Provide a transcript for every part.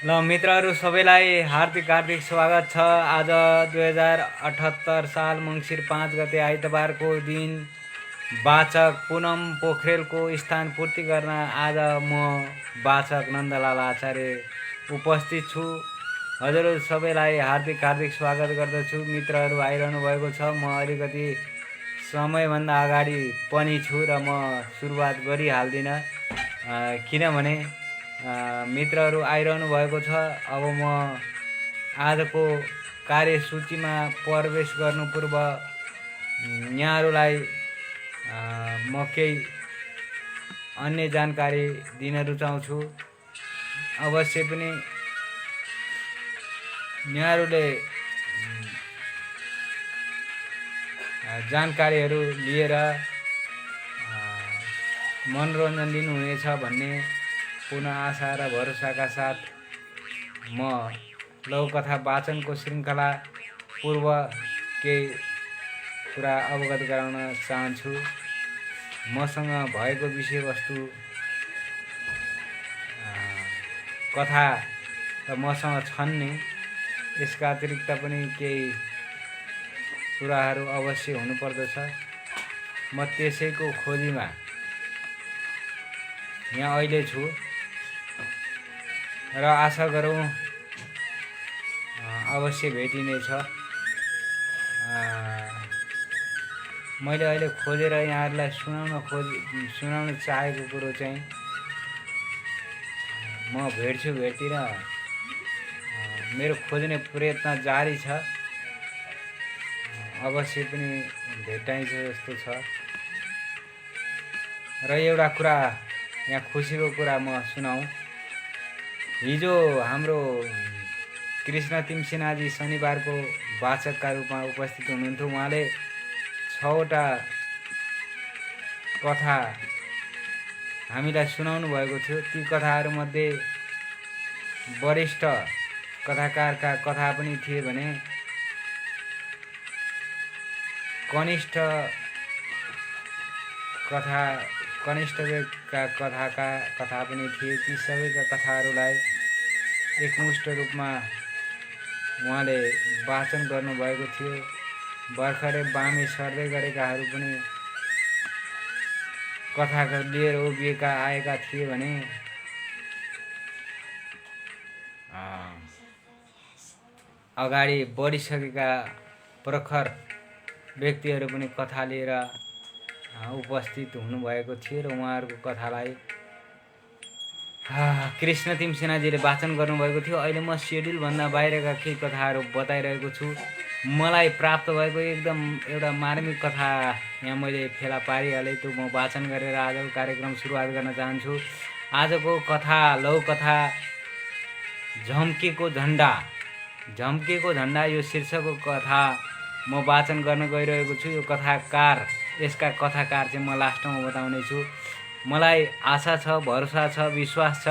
ल मित्रहरू सबैलाई हार्दिक हार्दिक स्वागत छ। आज 2078 साल मङ्सिर 5 गते आइतबारको दिन वाचक पुनम पोखरेलको स्थान पूर्ति गर्न आज म वाचक नन्दलाल आचार्य उपस्थित छु। हजुरहरू सबैलाई हार्दिक हार्दिक स्वागत गर्दछु। मित्रहरू आइरहनु भएको छ। म अलिकति समयभन्दा अगाडि पनि छु र म सुरुवात गरिहाल्दिनँ किनभने मित्रहरू आइरहनु भएको छ। अब म आजको कार्यसूचीमा प्रवेश गर्नु पूर्व यहाँहरूलाई म केही अन्य जानकारी दिन रुचाउँछु। अवश्य पनि यहाँहरूले जानकारीहरू लिएर मनोरञ्जन लिनुहुनेछ भन्ने पूर्ण आशा र भरोसाका साथ म लघुकथा वाचनको श्रृङ्खला पूर्व केही कुरा अवगत गराउन चाहन्छु। मसँग भएको विषयवस्तु कथा त मसँग छन् नै, यसका अतिरिक्त पनि केही कुराहरू अवश्य हुनुपर्दछ। म त्यसैको खोजीमा यहाँ अहिले छु र आशा गरौँ अवश्य भेटिनेछ। मैले अहिले खोजेर यहाँहरूलाई सुनाउन चाहेको कुरो चाहिँ म भेटिन मेरो खोज्ने प्रयत्न जारी छ। अवश्य पनि भेटाइन्छ जस्तो छ। र एउटा कुरा यहाँ खुसीको कुरा म सुनाउँ। हिजो हाम्रो कृष्ण तिमसिन्हाजी शनिबारको वाचकका रूपमा उपस्थित हुनुहुन्थ्यो। उहाँले 6वटा कथा हामीलाई सुनाउनु भएको थियो। ती कथाहरूमध्ये वरिष्ठ कथाकारका कथा पनि थिए भने कनिष्ठ व्यक्तिका कथा पनि थिए। ती सबैका कथाहरूलाई एकमुष्ट रूपमा उहाँले वाचन गर्नुभएको थियो। भर्खरै बामे सर्दै गरेकाहरू पनि कथा लिएर उभिएका आएका थिए भने अगाडि बढिसकेका प्रखर व्यक्तिहरू पनि कथा लिएर उपस्थित हुनुभएको थियो र उहाँहरूको कथालाई कृष्ण तिमसेनाजीले वाचन गर्नुभएको थियो। अहिले म सेड्युलभन्दा बाहिरका केही कथाहरू बताइरहेको छु। मलाई प्राप्त भएको एकदम एउटा मार्मिक कथा यहाँ मैले फेला पारिहालेँ, त्यो म वाचन गरेर आजको कार्यक्रम सुरुवात गर्न चाहन्छु। आजको कथा लौकथा झम्केको झन्डा। झम्केको झन्डा यो शीर्षकको कथा म वाचन गर्न गइरहेको छु। यो कथाकार, यसका कथाकार चाहिँ म लास्टमा बताउने छु। मलाई आशा छ, भरोसा छ, विश्वास छ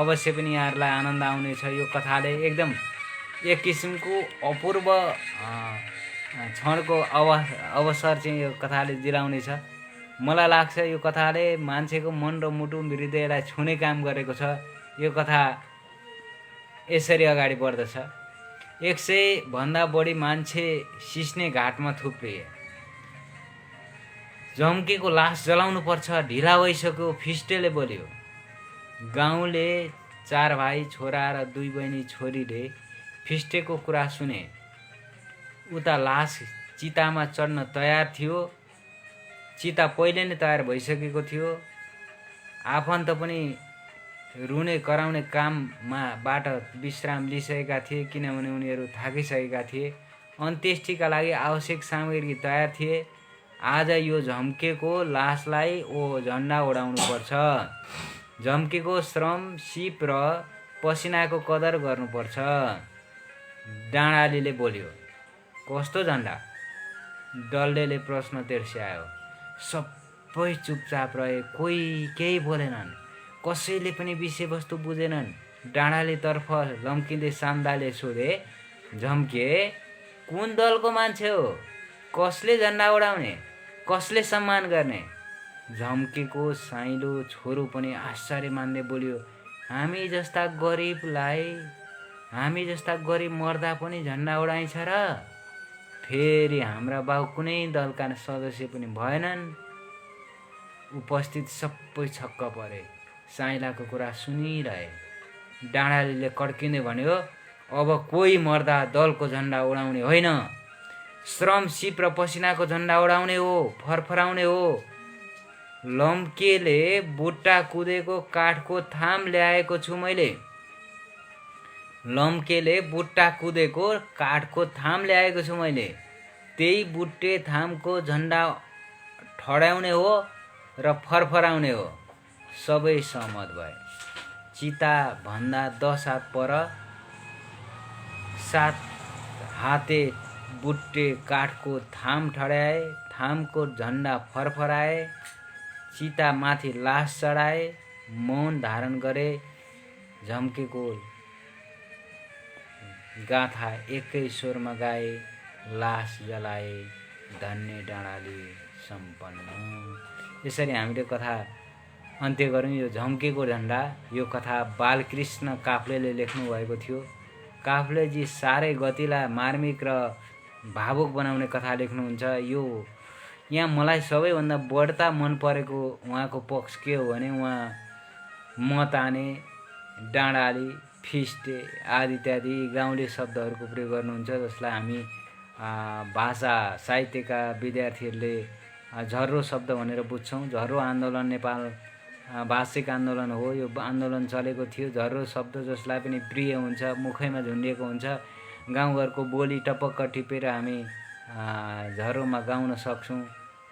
अवश्य पनि यहाँहरूलाई आनन्द आउनेछ। यो कथाले एकदम एक किसिमको अपूर्व क्षणको अवसर चाहिँ यो कथाले दिलाउनेछ। मलाई लाग्छ यो कथाले मान्छेको मन र मुटु हृदयलाई छुने काम गरेको छ। यो कथा यसरी अगाडि बढ्दछ। 100 भन्दा बढी मान्छे सिस्ने घाटमा थुप्रिए। झम्केको लास जलाउनु पर्छ, ढिला भइसक्यो, फिस्टेले बोल्यो। गाउँले 4 भाइ छोरा र 2 बहिनी छोरीले फिस्टेको कुरा सुने। उता लास चितामा चढ्न तयार थियो। चिता पहिले नै तयार भइसकेको थियो। आफन्त पनि रुने कराउने कामबाट विश्राम लिइसकेका थिए, किनभने उनीहरू थाकिसकेका थिए। अन्त्येष्टिका लागि आवश्यक सामग्री तयार थिए। आज यो झम्केको लासलाई झन्डा उडाउनु पर्छ। झम्केको श्रम, सिप र पसिनाको कदर गर्नुपर्छ। डाँडालीले बोल्यो। कस्तो झन्डा? डल्लेले प्रश्न तेर्स्यायो। सबै चुपचाप रहे, कोही केही बोलेनन्, कसैले पनि विषयवस्तु बुझेनन्। डाँडालीतर्फ लम्किँदै सान्दाले सोधे, झम्के कुन दलको मान्छे हो? कसले झन्डा उडाउने? कसले सम्मान गर्ने? झम्केको साइलो छोरो पनि आश्चर्य मान्दै बोल्यो, हामी जस्ता गरिब मर्दा पनि झन्डा उडाइन्छ र? फेरि हाम्रा बाउ कुनै दलका सदस्य पनि भएनन्। उपस्थित सबै छक्क परे, साइलाको कुरा सुनिरहे। डाँडालीले कड्किँदै भन्यो, अब कोही मर्दा दलको झन्डा उडाउने होइन, श्रम, सिप र पसिनाको झन्डा उडाउने हो, फरफराउने हो। लम्केले बुट्टा कुदेको काठको थाम ल्याएको छु मैले। त्यही बुट्टे थामको झन्डा ठड्याउने हो र फरफराउने हो। सबै सहमत भए। चिता भन्दा 10 हात पर 7 हाते बुट्टे काठको थाम ठड्याए, थामको झन्डा फरफराए, चिता माथि लास चढाए, मौन धारण गरे। झम्केको गाथा एकै स्वरमा गाए, लास जलाए, धन्य डाँडाली सम्पन्न। यसरी हामीले कथा अन्त्य गऱ्यौँ। यो झम्केको झन्डा, यो कथा बालकृष्ण काफ्लेले लेख्नु भएको थियो। काफ्लेजी साह्रै गतिला, मार्मिक र भावुक बनाउने कथा लेख्नुहुन्छ। यो यहाँ मलाई सबैभन्दा बढ्ता मन परेको उहाँको पक्ष के हो भने उहाँ मताने, डाँडाली, फिस्टे आदि इत्यादि गाउँले शब्दहरूको प्रयोग गर्नुहुन्छ, जसलाई हामी भाषा साहित्यका विद्यार्थीहरूले झर्रो शब्द भनेर बुझ्छौँ। झर्रो आन्दोलन नेपाल भाषिक आन्दोलन हो। यो आन्दोलन चलेको थियो। झर्रो शब्द जसलाई पनि प्रिय हुन्छ, मुखैमा झुन्डिएको हुन्छ, गाउँघरको बोली टपक्क टिपेर हामी झर्रोमा गाउन सक्छौँ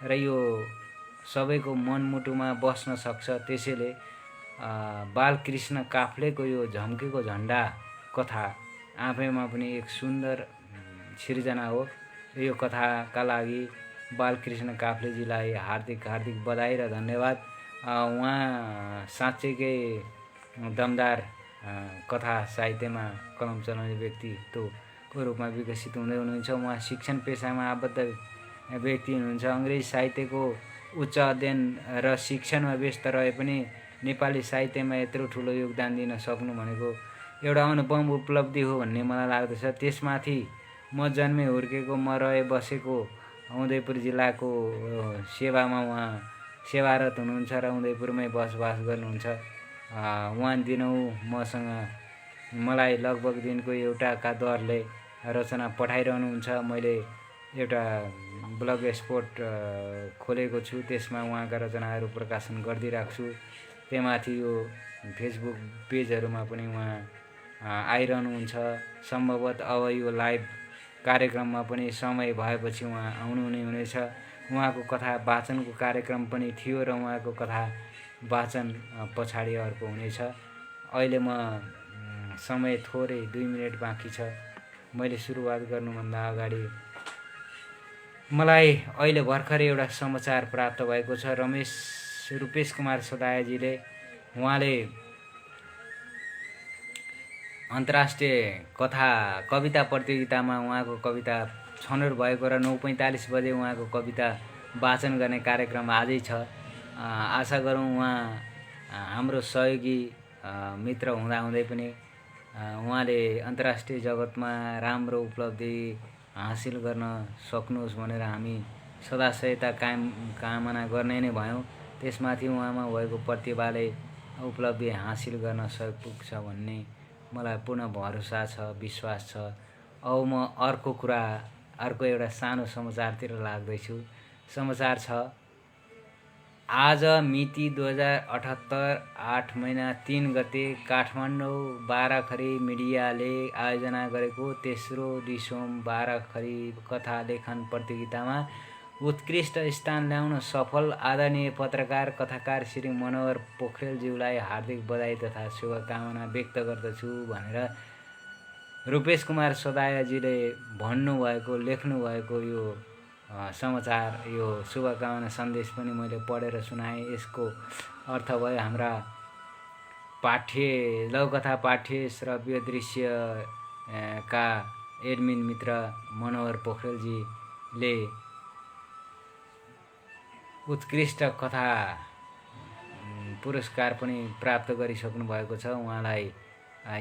र यो सबैको मनमुटुमा बस्न सक्छ। त्यसैले बालकृष्ण काफ्लेको यो झम्केको झन्डा कथा आफैमा पनि एक सुन्दर सिर्जना हो। यो कथाका लागि बालकृष्ण काफ्लेजीलाई हार्दिक बधाई र धन्यवाद। उहाँ साँच्चैकै दमदार कथा साहित्यमा कलम चलाउने व्यक्तित्वको रूपमा विकसित हुँदै हुनुहुन्छ। उहाँ शिक्षण पेसामा आबद्ध व्यक्ति हुनुहुन्छ। अङ्ग्रेजी साहित्यको उच्च अध्ययन र शिक्षणमा व्यस्त रहे पनि नेपाली साहित्यमा यत्रो ठुलो योगदान दिन सक्नु भनेको एउटा अनुपम उपलब्धि हो भन्ने मलाई लाग्दछ। त्यसमाथि म जन्मे हुर्केको म रहे बसेको उदयपुर जिल्लाको सेवामा उहाँ सेवारत हुनुहुन्छ र उदयपुरमै बसोबास गर्नुहुन्छ। उहाँ दिनौँ मलाई लगभग दिनको एउटाका दरले रचना पठाइरहनुहुन्छ। मैले एउटा ब्लग स्पोर्ट खोलेको छु, त्यसमा उहाँका रचनाहरू प्रकाशन गरिदिइराख्छु। त्यहीमाथि यो फेसबुक पेजहरूमा पनि उहाँ आइरहनुहुन्छ। सम्भवतः अब यो लाइभ कार्यक्रममा पनि समय भएपछि उहाँ आउनुहुने हुनेछ। उहाँको कथा वाचनको कार्यक्रम पनि थियो र उहाँको कथा वाचन पछाडि अर्को हुनेछ। अहिले म समय थोरै 2 मिनेट बाँकी छ। मैले सुरुवात गर्नुभन्दा अगाडि मलाई अहिले भर्खरै एउटा समाचार प्राप्त भएको छ। रुपेश कुमार सदायजीले उहाँले अन्तर्राष्ट्रिय कविता प्रतियोगितामा उहाँको कविता छनौट भएको र 9:45 बजे उहाँको कविता वाचन गर्ने कार्यक्रम आजै छ। आशा गरौँ उहाँ हाम्रो सहयोगी मित्र हुँदाहुँदै पनि उहाँले अन्तर्राष्ट्रिय जगतमा राम्रो उपलब्धि हासिल गर्न सक्नुहोस् भनेर हामी सदासयता कामना गर्ने नै भयौँ। त्यसमाथि उहाँमा भएको प्रतिभाले उपलब्धि हासिल गर्न सक्छ भन्ने मलाई पूर्ण भरोसा छ, विश्वास छ। अब म अर्को एउटा सानो समाचारतिर लाग्दैछु। समाचार छ, आज मिति 2078 8 महिना 3 गते काठमाडौँ बाराखरी मिडियाले आयोजना गरेको तेस्रो दिसोम बाराखरी कथा लेखन प्रतियोगितामा उत्कृष्ट स्थान ल्याउन सफल आदरणीय पत्रकार कथाकार श्री मनोहर पोखरेलज्यूलाई हार्दिक बधाई तथा शुभकामना व्यक्त गर्दछु भनेर रुपेश कुमार सदायजीले लेख्नुभएको यो समाचार, यो शुभकामना सन्देश पनि मैले पढेर सुनाएँ। यसको अर्थ भयो हाम्रा लघुकथा पाठ्य श्रव्य दृश्य का एडमिन मित्र मनोहर पोखरेलजीले उत्कृष्ट कथा पुरस्कार पनि प्राप्त गरिसक्नु भएको छ। उहाँलाई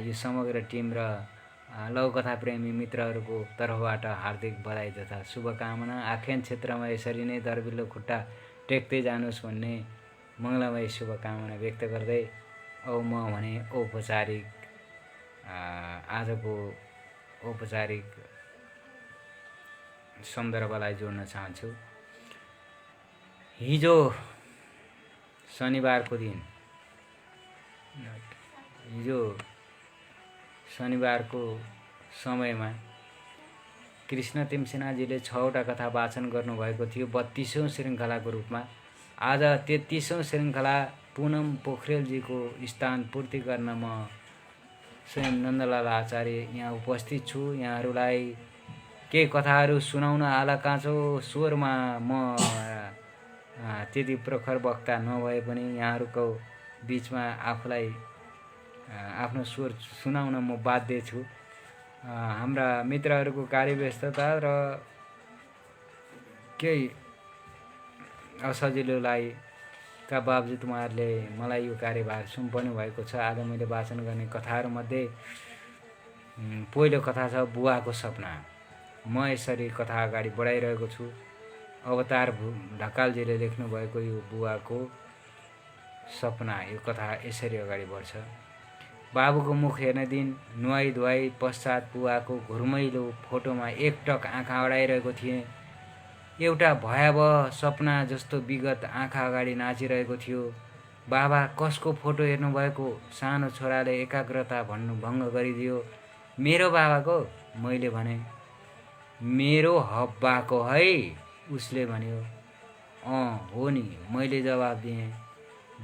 यो समग्र टिम र लघुकथा प्रेमी मित्रहरूको तर्फबाट हार्दिक बधाई तथा शुभकामना। आख्यान क्षेत्रमा यसरी नै दर्बिलो खुट्टा टेक्दै जानुहोस् भन्ने मङ्गलमय शुभकामना व्यक्त गर्दै अब म भने आजको औपचारिक सन्दर्भलाई जोड्न चाहन्छु। हिजो शनिबारको समयमा कृष्णतिम सिन्हाजीले 6वटा कथा वाचन गर्नुभएको थियो 32औं श्रृङ्खलाको रूपमा। आज 33औं श्रृङ्खला पुनम पोखरेलजीको स्थान पूर्ति गर्न म स्वयं नन्दलाल आचार्य यहाँ उपस्थित छु। यहाँहरूलाई केही कथाहरू सुनाउन आलाकाँचो स्वरमा म त्यति प्रखर वक्ता नभए पनि यहाँहरूको बिचमा आफूलाई आफ्नो स्वर सुनाउन म बाध्य छु। हाम्रा मित्रहरूको कार्यव्यस्तता र केही असजिलोलाई का बावजुद उहाँहरूले मलाई यो कार्यभार सुम्पनु भएको छ। आज मैले वाचन गर्ने कथाहरूमध्ये पहिलो कथा छ बुवाको सपना। म यसरी कथा अगाडि बढाइरहेको छु। अवतार ढकालजीले लेख्नु भएको यो बुवाको सपना, यो कथा यसरी अगाडि बढ्छ। बाबुको मुख हेर्ने दिन नुहाई धुवाई पश्चात बुवाको घुर्मैलो फोटोमा एकटक आँखा अडाइरहेको थिएँ। एउटा भयावह सपना जस्तो विगत आँखा अगाडि नाचिरहेको थियो। बाबा कसको फोटो हेर्नुभएको? सानो छोराले एकाग्रता भङ्ग गरिदियो। मेरो बाबाको? मैले भने। मेरो हब्बाको है? उसले भन्यो। हो नि, मैले जवाब दिएँ।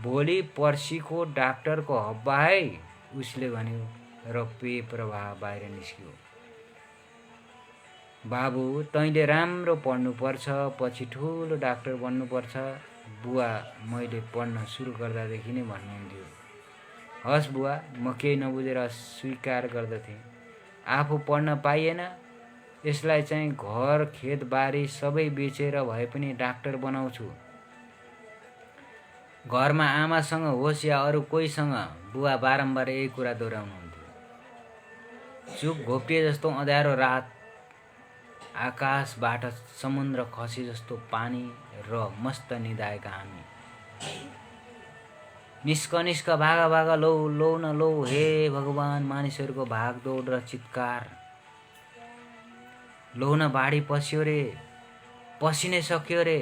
भोलि पर्सीको डाक्टरको हब्बा है? उसले भन्यो र पेय प्रवाह बाहिर निस्क्यो। बाबु तैँले राम्रो पढ्नुपर्छ, पछि ठुलो डाक्टर बन्नुपर्छ, बुवा मैले पढ्न सुरु गर्दादेखि नै भन्नुहुन्थ्यो। हस् बुवा, म केही नबुझेर स्वीकार गर्दथेँ। आफू पढ्न पाइएन, यसलाई चाहिँ घर खेतबारी सबै बेचेर भए पनि डाक्टर बनाउँछु। घरमा आमासँग होस् या अरू कोहीसँग बुवा बारम्बार यही कुरा दोहोऱ्याउनुहुन्थ्यो। चुप घोप्टिए जस्तो अँध्यारो रात, आकाशबाट समुद्र खसी जस्तो पानी र मस्त निदाएका हामी। निस्क भागा भागा लौ लौ न लौ, हे भगवान, मानिसहरूको भागदौड र चित्कार। लौ न बाढी पस्यो रे, पसिनै सक्यो रे।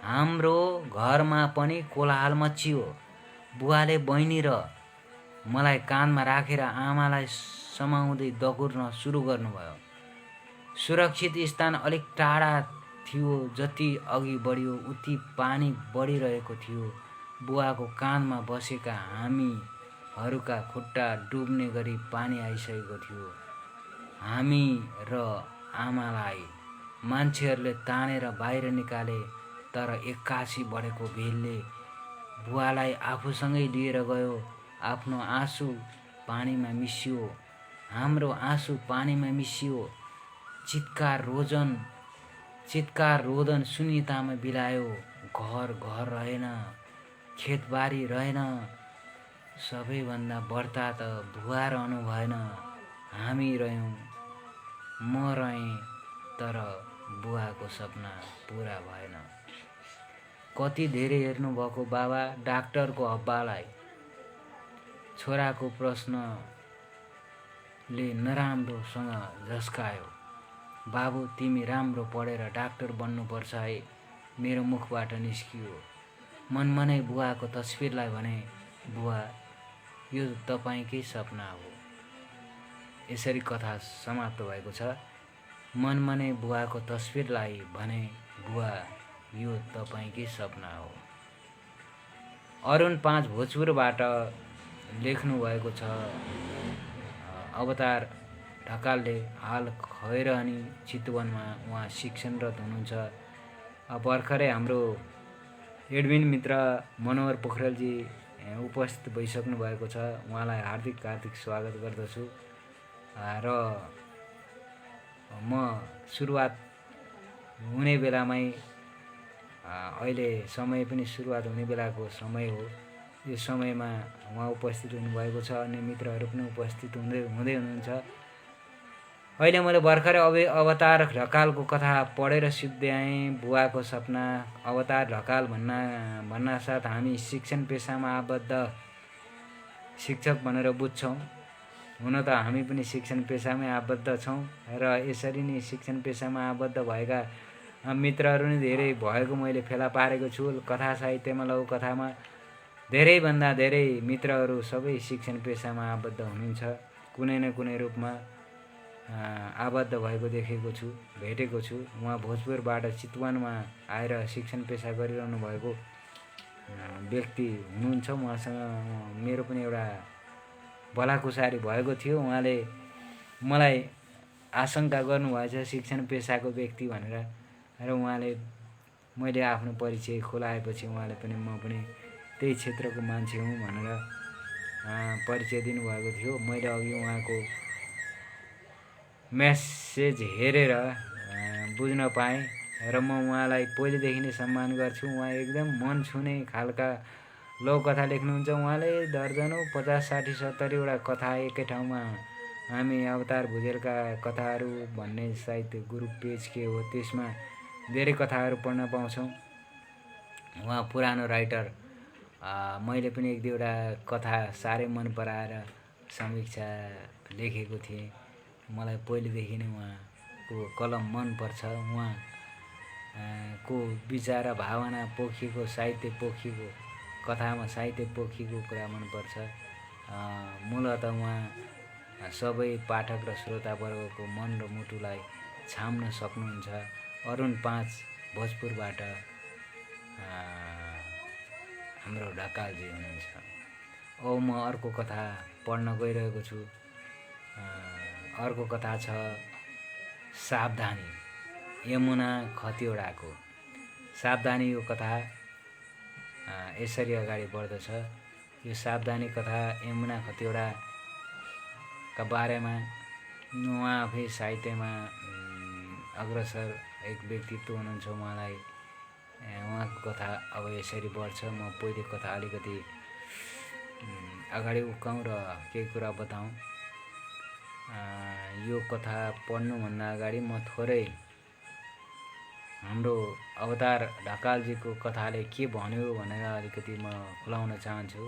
हाम्रो घरमा पनि कोलाहल मचियो। बुवाले बहिनी र मलाई काँधमा राखेर आमालाई समाउँदै दगुर्न सुरु गर्नुभयो। सुरक्षित स्थान अलिक टाढा थियो। जति अघि बढ्यो उति पानी बढिरहेको थियो। बुवाको काँधमा बसेका हामीहरूका खुट्टा डुब्ने गरी पानी आइसकेको थियो। हामी र आमालाई मान्छेहरूले तानेर बाहिर निकाले, तर एक्कासी बढेको भेलले बुवालाई आफूसँगै लिएर गयो। आफ्नो आँसु पानीमा मिसियो, हाम्रो आँसु पानीमा मिसियो। चित्कार रोदन शून्यतामा बिलायो। घर रहेन, खेतबारी रहेन। सबैभन्दा बढ्ता त बुवा रहनु भएन। हामी रह्यौँ, म रहेँ, तर बुवाको सपना पुरा भएन। कति धेरै हेर्नुभएको बाबा डाक्टरको हब्बालाई। छोराको प्रश्नले नराम्रोसँग झस्कायो। बाबु, तिमी राम्रो पढेर डाक्टर बन्नुपर्छ है, मेरो मुखबाट निस्कियो। मनमनै बुवाको तस्बिरलाई भने, बुवा, यो तपाईँकै सपना हो। यसरी कथा समाप्त भएको छ। मनमनै बुवाको तस्बिरलाई भने, बुवा, यो तपाईँकै सपना हो। अरुण 5 भोजपुरबाट लेख्नु भएको छ। अवतार ढकालले हाल खैरहनी चितवनमा उहाँ शिक्षणरत हुनुहुन्छ। भर्खरै हाम्रो एडमिन मित्र मनोहर पोखरेलजी उपस्थित भइसक्नु भएको छ। उहाँलाई हार्दिक स्वागत गर्दछु। र म सुरुवात हुने बेलामै, अहिले समय पनि सुरुवात हुने बेलाको समय हो। यो समयमा उहाँ उपस्थित हुनुभएको छ। अन्य मित्रहरू पनि उपस्थित हुँदै हुनुहुन्छ। अहिले मैले भर्खरै अवतार ढकालको कथा पढेर सिद्ध्याएँ। बुवाको सपना। अवतार ढकाल भन्नासाथ हामी शिक्षण पेसामा आबद्ध शिक्षक भनेर बुझ्छौँ। हुन त हामी पनि शिक्षण पेसामै आबद्ध छौँ र यसरी नै शिक्षण पेसामा आबद्ध भएका मित्रहरू नै धेरै भएको मैले फेला पारेको छु। कथा साहित्यमा, लघु कथामा धेरैभन्दा धेरै मित्रहरू सबै शिक्षण पेसामा आबद्ध हुनुहुन्छ। कुनै न कुनै रूपमा आबद्ध भएको देखेको छु, भेटेको छु। उहाँ भोजपुरबाट चितवनमा आएर शिक्षण पेसा गरिरहनु भएको व्यक्ति हुनुहुन्छ। उहाँसँग मेरो पनि एउटा भलाकुसारी भएको थियो। उहाँले मलाई आशंका गर्नुभएछ शिक्षण पेसाको व्यक्ति भनेर, र उहाँले मैले आफ्नो परिचय खुलाएपछि उहाँले पनि म पनि त्यही क्षेत्रको मान्छे हुँ भनेर परिचय दिनुभएको थियो। मैले अघि उहाँको मेसेज हेरेर बुझ्न पाएँ र म उहाँलाई पहिलेदेखि नै सम्मान गर्छु। उहाँ एकदम मन छुने खालका लघुकथा लेख्नुहुन्छ। उहाँले दर्जनौँ 50, 60, 70वटा कथा एकै ठाउँमा, हामी अवतार भुजेलका कथाहरू भन्ने साहित्य ग्रुप पेज के हो, त्यसमा धेरै कथाहरू पढ्न पाउँछौँ। उहाँ पुरानो राइटर। मैले पनि 1-2वटा कथा साह्रै मन पराएर समीक्षा लेखेको थिएँ। मलाई पहिलेदेखि नै उहाँको कलम मनपर्छ। उहाँको विचार भावना पोखिएको, साहित्य पोखिएको, कथामा साहित्य पोखिएको कुरा मनपर्छ। मूलत उहाँ सबै पाठक र श्रोतावर्गको मन र मुटुलाई छाम्न सक्नुहुन्छ। अरुण 5 भोजपुरबाट हाम्रो ढकालजी हुनुहुन्छ। म अर्को कथा पढ्न गइरहेको छु। अर्को कथा छ सावधानी, यमुना खतिवडाको। सावधानी यो कथा यसरी अगाडि बढ्दछ। यो सावधानी कथा यमुना खतिवडाका बारेमा उहाँ आफै साहित्यमा अग्रसर एक व्यक्तित्व हुनुहुन्छ। उहाँलाई उहाँको कथा अब यसरी बढ्छ। म पहिले कथा अलिकति अगाडि उकाउँ र केही कुरा बताउँ। यो कथा पढ्नुभन्दा अगाडि म थोरै हाम्रो अवतार ढकालजीको कथाले के भन्यो भनेर अलिकति म खुलाउन चाहन्छु।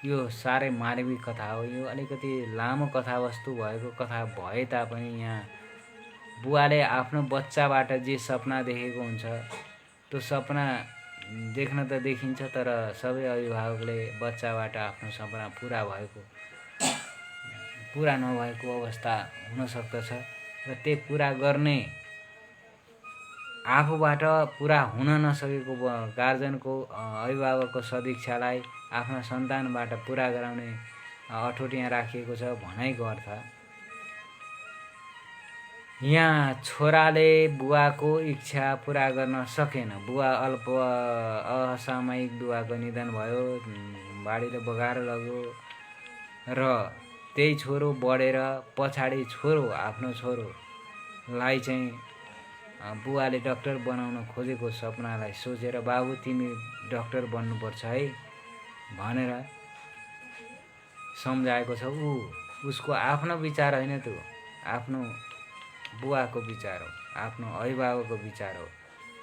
यो साह्रै मार्मिक कथा हो। यो अलिकति लामो कथावस्तु भएको कथा भए तापनि यहाँ बुवाले आफ्नो बच्चाबाट जे सपना देखेको हुन्छ त्यो सपना देख्न त देखिन्छ, तर सबै अभिभावकले बच्चाबाट आफ्नो सपना पुरा नभएको अवस्था हुन सक्दछ र त्यही पुरा गर्ने आफूबाट पुरा हुन नसकेको गार्जनको अभिभावकको सदिच्छालाई आफ्ना सन्तानबाट पुरा गराउने अठोट यहाँ राखिएको छ भनाइको अर्थ। यहाँ छोराले बुवाको इच्छा पुरा गर्न सकेन। बुवा असामयिक बुवाको निधन भयो, बाढीले बगाएर लग्यो र त्यही छोरो बढेर पछाडि आफ्नो छोरोलाई चाहिँ बुवाले डाक्टर बनाउन खोजेको सपनालाई सोचेर बाबु तिमी डाक्टर बन्नुपर्छ है भनेर सम्झाएको छ। उसको आफ्नो विचार होइन, त्यो आफ्नो बुवाको विचार हो, आफ्नो अभिभावकको विचार हो।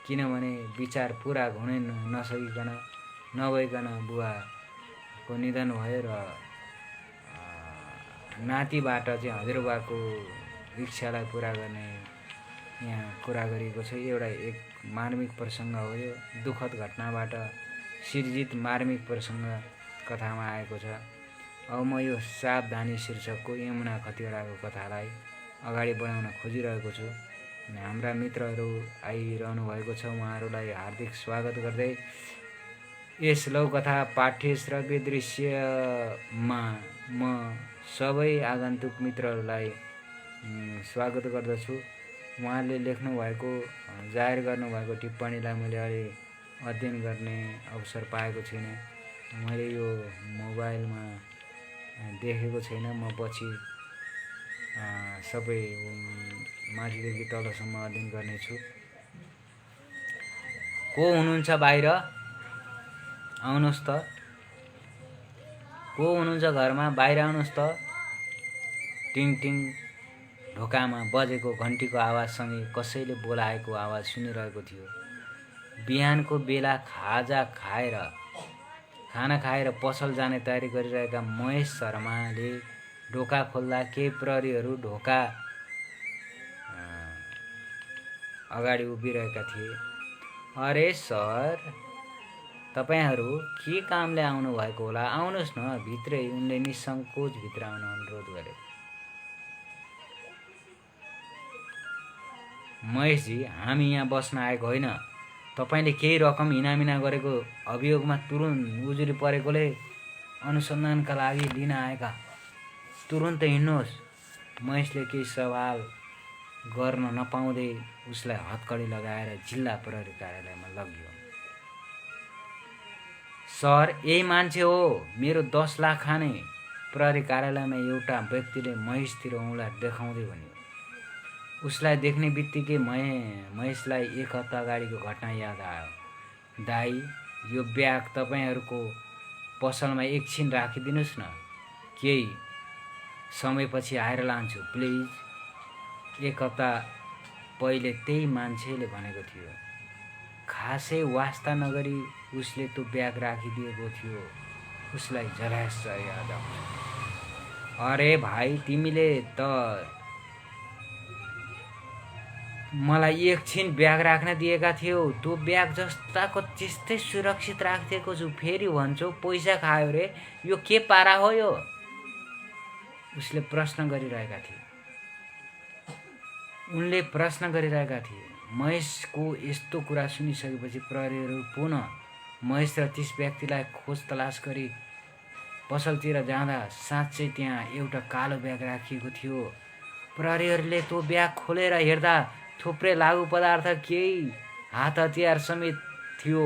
किनभने विचार पुरा हुनै नभइकन बुवाको निधन भयो र नातिबाट चाहिँ हजुरबाको इच्छालाई पुरा गर्ने यहाँ कुरा गरिएको छ। एउटा एक मार्मिक प्रसङ्ग हो। यो दुःखद घटनाबाट सिर्जित मार्मिक प्रसङ्ग कथामा आएको छ। अब म यो सावधानी शीर्षकको यमुना खतिवडाको कथालाई अगाडि बढाउन खोजिरहेको छु। हाम्रा मित्रहरू आइरहनु भएको छ, उहाँहरूलाई हार्दिक स्वागत गर्दै यस लौकथा पाठ्य श्रव्य दृश्यमा म सबै आगन्तुक मित्रहरूलाई स्वागत गर्दछु। उहाँले लेख्नुभएको जाहेर गर्नुभएको टिप्पणीलाई मैले अलि अध्ययन गर्ने अवसर पाएको छैन। मैले यो मोबाइलमा देखेको छैन। म पछि सबै माथिदेखि तलसम्म अध्ययन गर्नेछु। को हुनुहुन्छ बाहिर? आउनुहोस् त। को हुनुहुन्छ घरमा? बाहिर आउनुहोस् त। टिङ टिङ ढोकामा बजेको घन्टीको आवाजसँगै कसैले बोलाएको आवाज सुनिरहेको थियो। बिहानको बेला खाना खाएर पसल जाने तयारी गरिरहेका महेश शर्माले ढोका खोल्दा केही प्रहरीहरू ढोका अगाडि उभिरहेका थिए। अरे सर, तपाईहरू के कामले आउनु भएको होला? आउनुहोस् न भित्रै, उनले निसङ्कोच भित्र आउन अनुरोध गरे। महेशजी, हामी यहाँ बस्न आएको होइन। तपाईँले केही रकम इनामिना गरेको अभियोगमा तुरुन्त उजुरी परेकोले अनुसन्धानका लागि लिन आएका। तुरुन्त हिँड्नुहोस्। महेशले केही सवाल गर्न नपाउँदै उसलाई हतकडी लगाएर जिल्ला प्रहरी कार्यालयमा लग्यो। सर, यही मान्छे हो, मेरो 10 लाख खाने। प्रहरी कार्यालयमा एउटा व्यक्तिले महेशतिर औँला देखाउँदै भन्यो। उसलाई देख्ने बित्तिकै महेशलाई 1 हप्ता अगाडिको घटना याद आयो। दाइ, यो ब्याग तपाईँहरूको पसलमा एकछिन राखिदिनुहोस् न, केही समयपछि आएर लान्छु प्लिज। 1 हप्ता पहिले त्यही मान्छेले भनेको थियो। खासै वास्ता नगरी उसले त्यो ब्याग राखिदिएको थियो। उसलाई झल्यास याद आउँछ। अरे भाइ, तिमीले त मलाई एकछिन ब्याग राख्न दिएका थियौ। त्यो ब्याग जस्ताको त्यस्तै सुरक्षित राखिदिएको छु, फेरि भन्छौ पैसा खायो रे। यो के पारा हो यो? उनले प्रश्न गरिरहेका थिए। महेशको यस्तो कुरा सुनिसकेपछि प्रहरीहरू पुनः महेश र त्यस व्यक्तिलाई खोज तलास गरी पसलतिर जाँदा साँच्चै त्यहाँ एउटा कालो ब्याग राखिएको थियो। प्रहरीहरूले त्यो ब्याग खोलेर हेर्दा थुप्रै लागु पदार्थ, केही हात हतियार समेत थियो।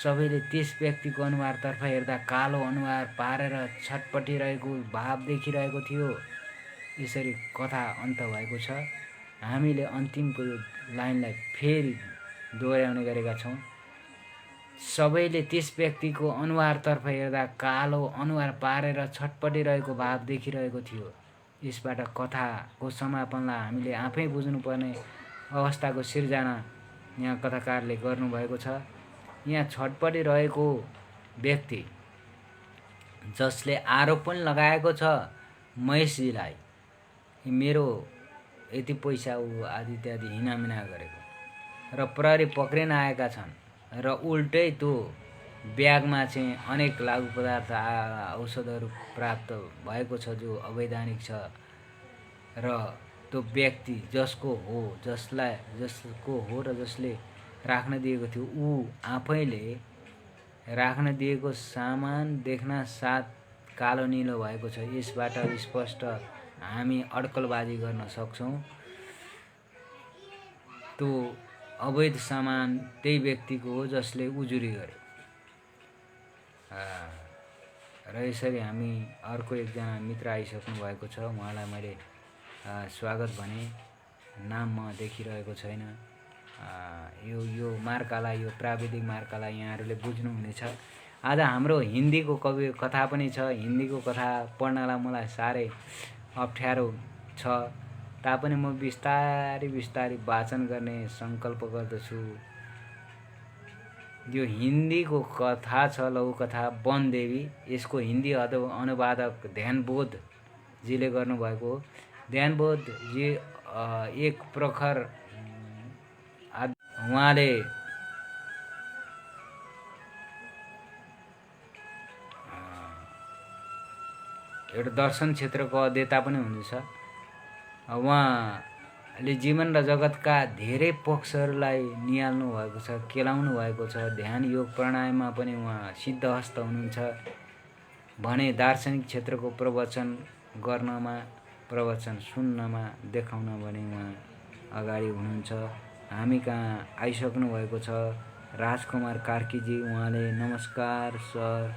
सबैले त्यस व्यक्तिको अनुहारतर्फ हेर्दा कालो अनुहार पारेर छटपटिरहेको भाव देखिरहेको थियो। यसरी कथा अन्त भएको छ। हामीले अन्तिमको यो लाइनलाई फेरि दोहोऱ्याउने गरेका छौँ। सबैले त्यस व्यक्तिको अनुहारतर्फ हेर्दा कालो अनुहार पारेर छटपटिरहेको भाव देखिरहेको थियो। यसबाट कथाको समापनलाई हामीले आफै बुझ्नुपर्ने अवस्थाको सिर्जना यहाँ कथाकारले गर्नुभएको छ। यहाँ छटपटिरहेको व्यक्ति जसले आरोप पनि लगाएको छ महेशजीलाई, मेरो यति पैसा ऊ आदि इत्यादि हिनामिना गरेको, र प्रहरी पक्रिन आएका छन् र उल्टै त्यो ब्यागमा चाहिँ अनेक लागु पदार्थ औषधहरू प्राप्त भएको छ जो अवैधानिक छ। र त्यो व्यक्ति जसको हो र जसले राख्न दिएको थियो ऊ आफैले राख्न दिएको सामान देख्न साथ कालो निलो भएको छ। यसबाट स्पष्ट हामी अड्कलबाजी गर्न सक्छौँ। त्यो अवैध सामान त्यही व्यक्तिको हो जसले उजुरी गर्यो। र यसरी हामी अर्को एकजना मित्र आइसक्नु भएको छ। उहाँलाई मैले स्वागत भने, नाम म देखिरहेको छैन। यो मार्कालाई, यो प्राविधिक मार्कालाई यहाँहरूले बुझ्नुहुनेछ। आज हाम्रो हिन्दीको कथा पनि छ। हिन्दीको कथा पढ्नलाई मलाई साह्रै अप्ठ्यारो छ, तापनि म बिस्तारै वाचन गर्ने सङ्कल्प गर्दछु। यो हिन्दीको कथा छ, लघुकथा वनदेवी। यसको हिन्दी अनुवादक ध्यानबोधजीले गर्नुभएको हो। ध्यानबोधजी एक प्रखर उहाँले एउटा दर्शन क्षेत्रको अध्येता पनि हुनुहुन्छ। उहाँले जीवन र जगतका धेरै पक्षहरूलाई निहाल्नु भएको छ, केलाउनु भएको छ। ध्यान योग प्राणायाममा पनि उहाँ सिद्धहस्त हुनुहुन्छ भने दार्शनिक क्षेत्रको प्रवचन गर्नमा, प्रवचन सुन्नमा, देखाउन भने उहाँ अगाडि हुनुहुन्छ। हामी कहाँ आइसक्नु भएको छ राजकुमार कार्कीजी। उहाँले नमस्कार सर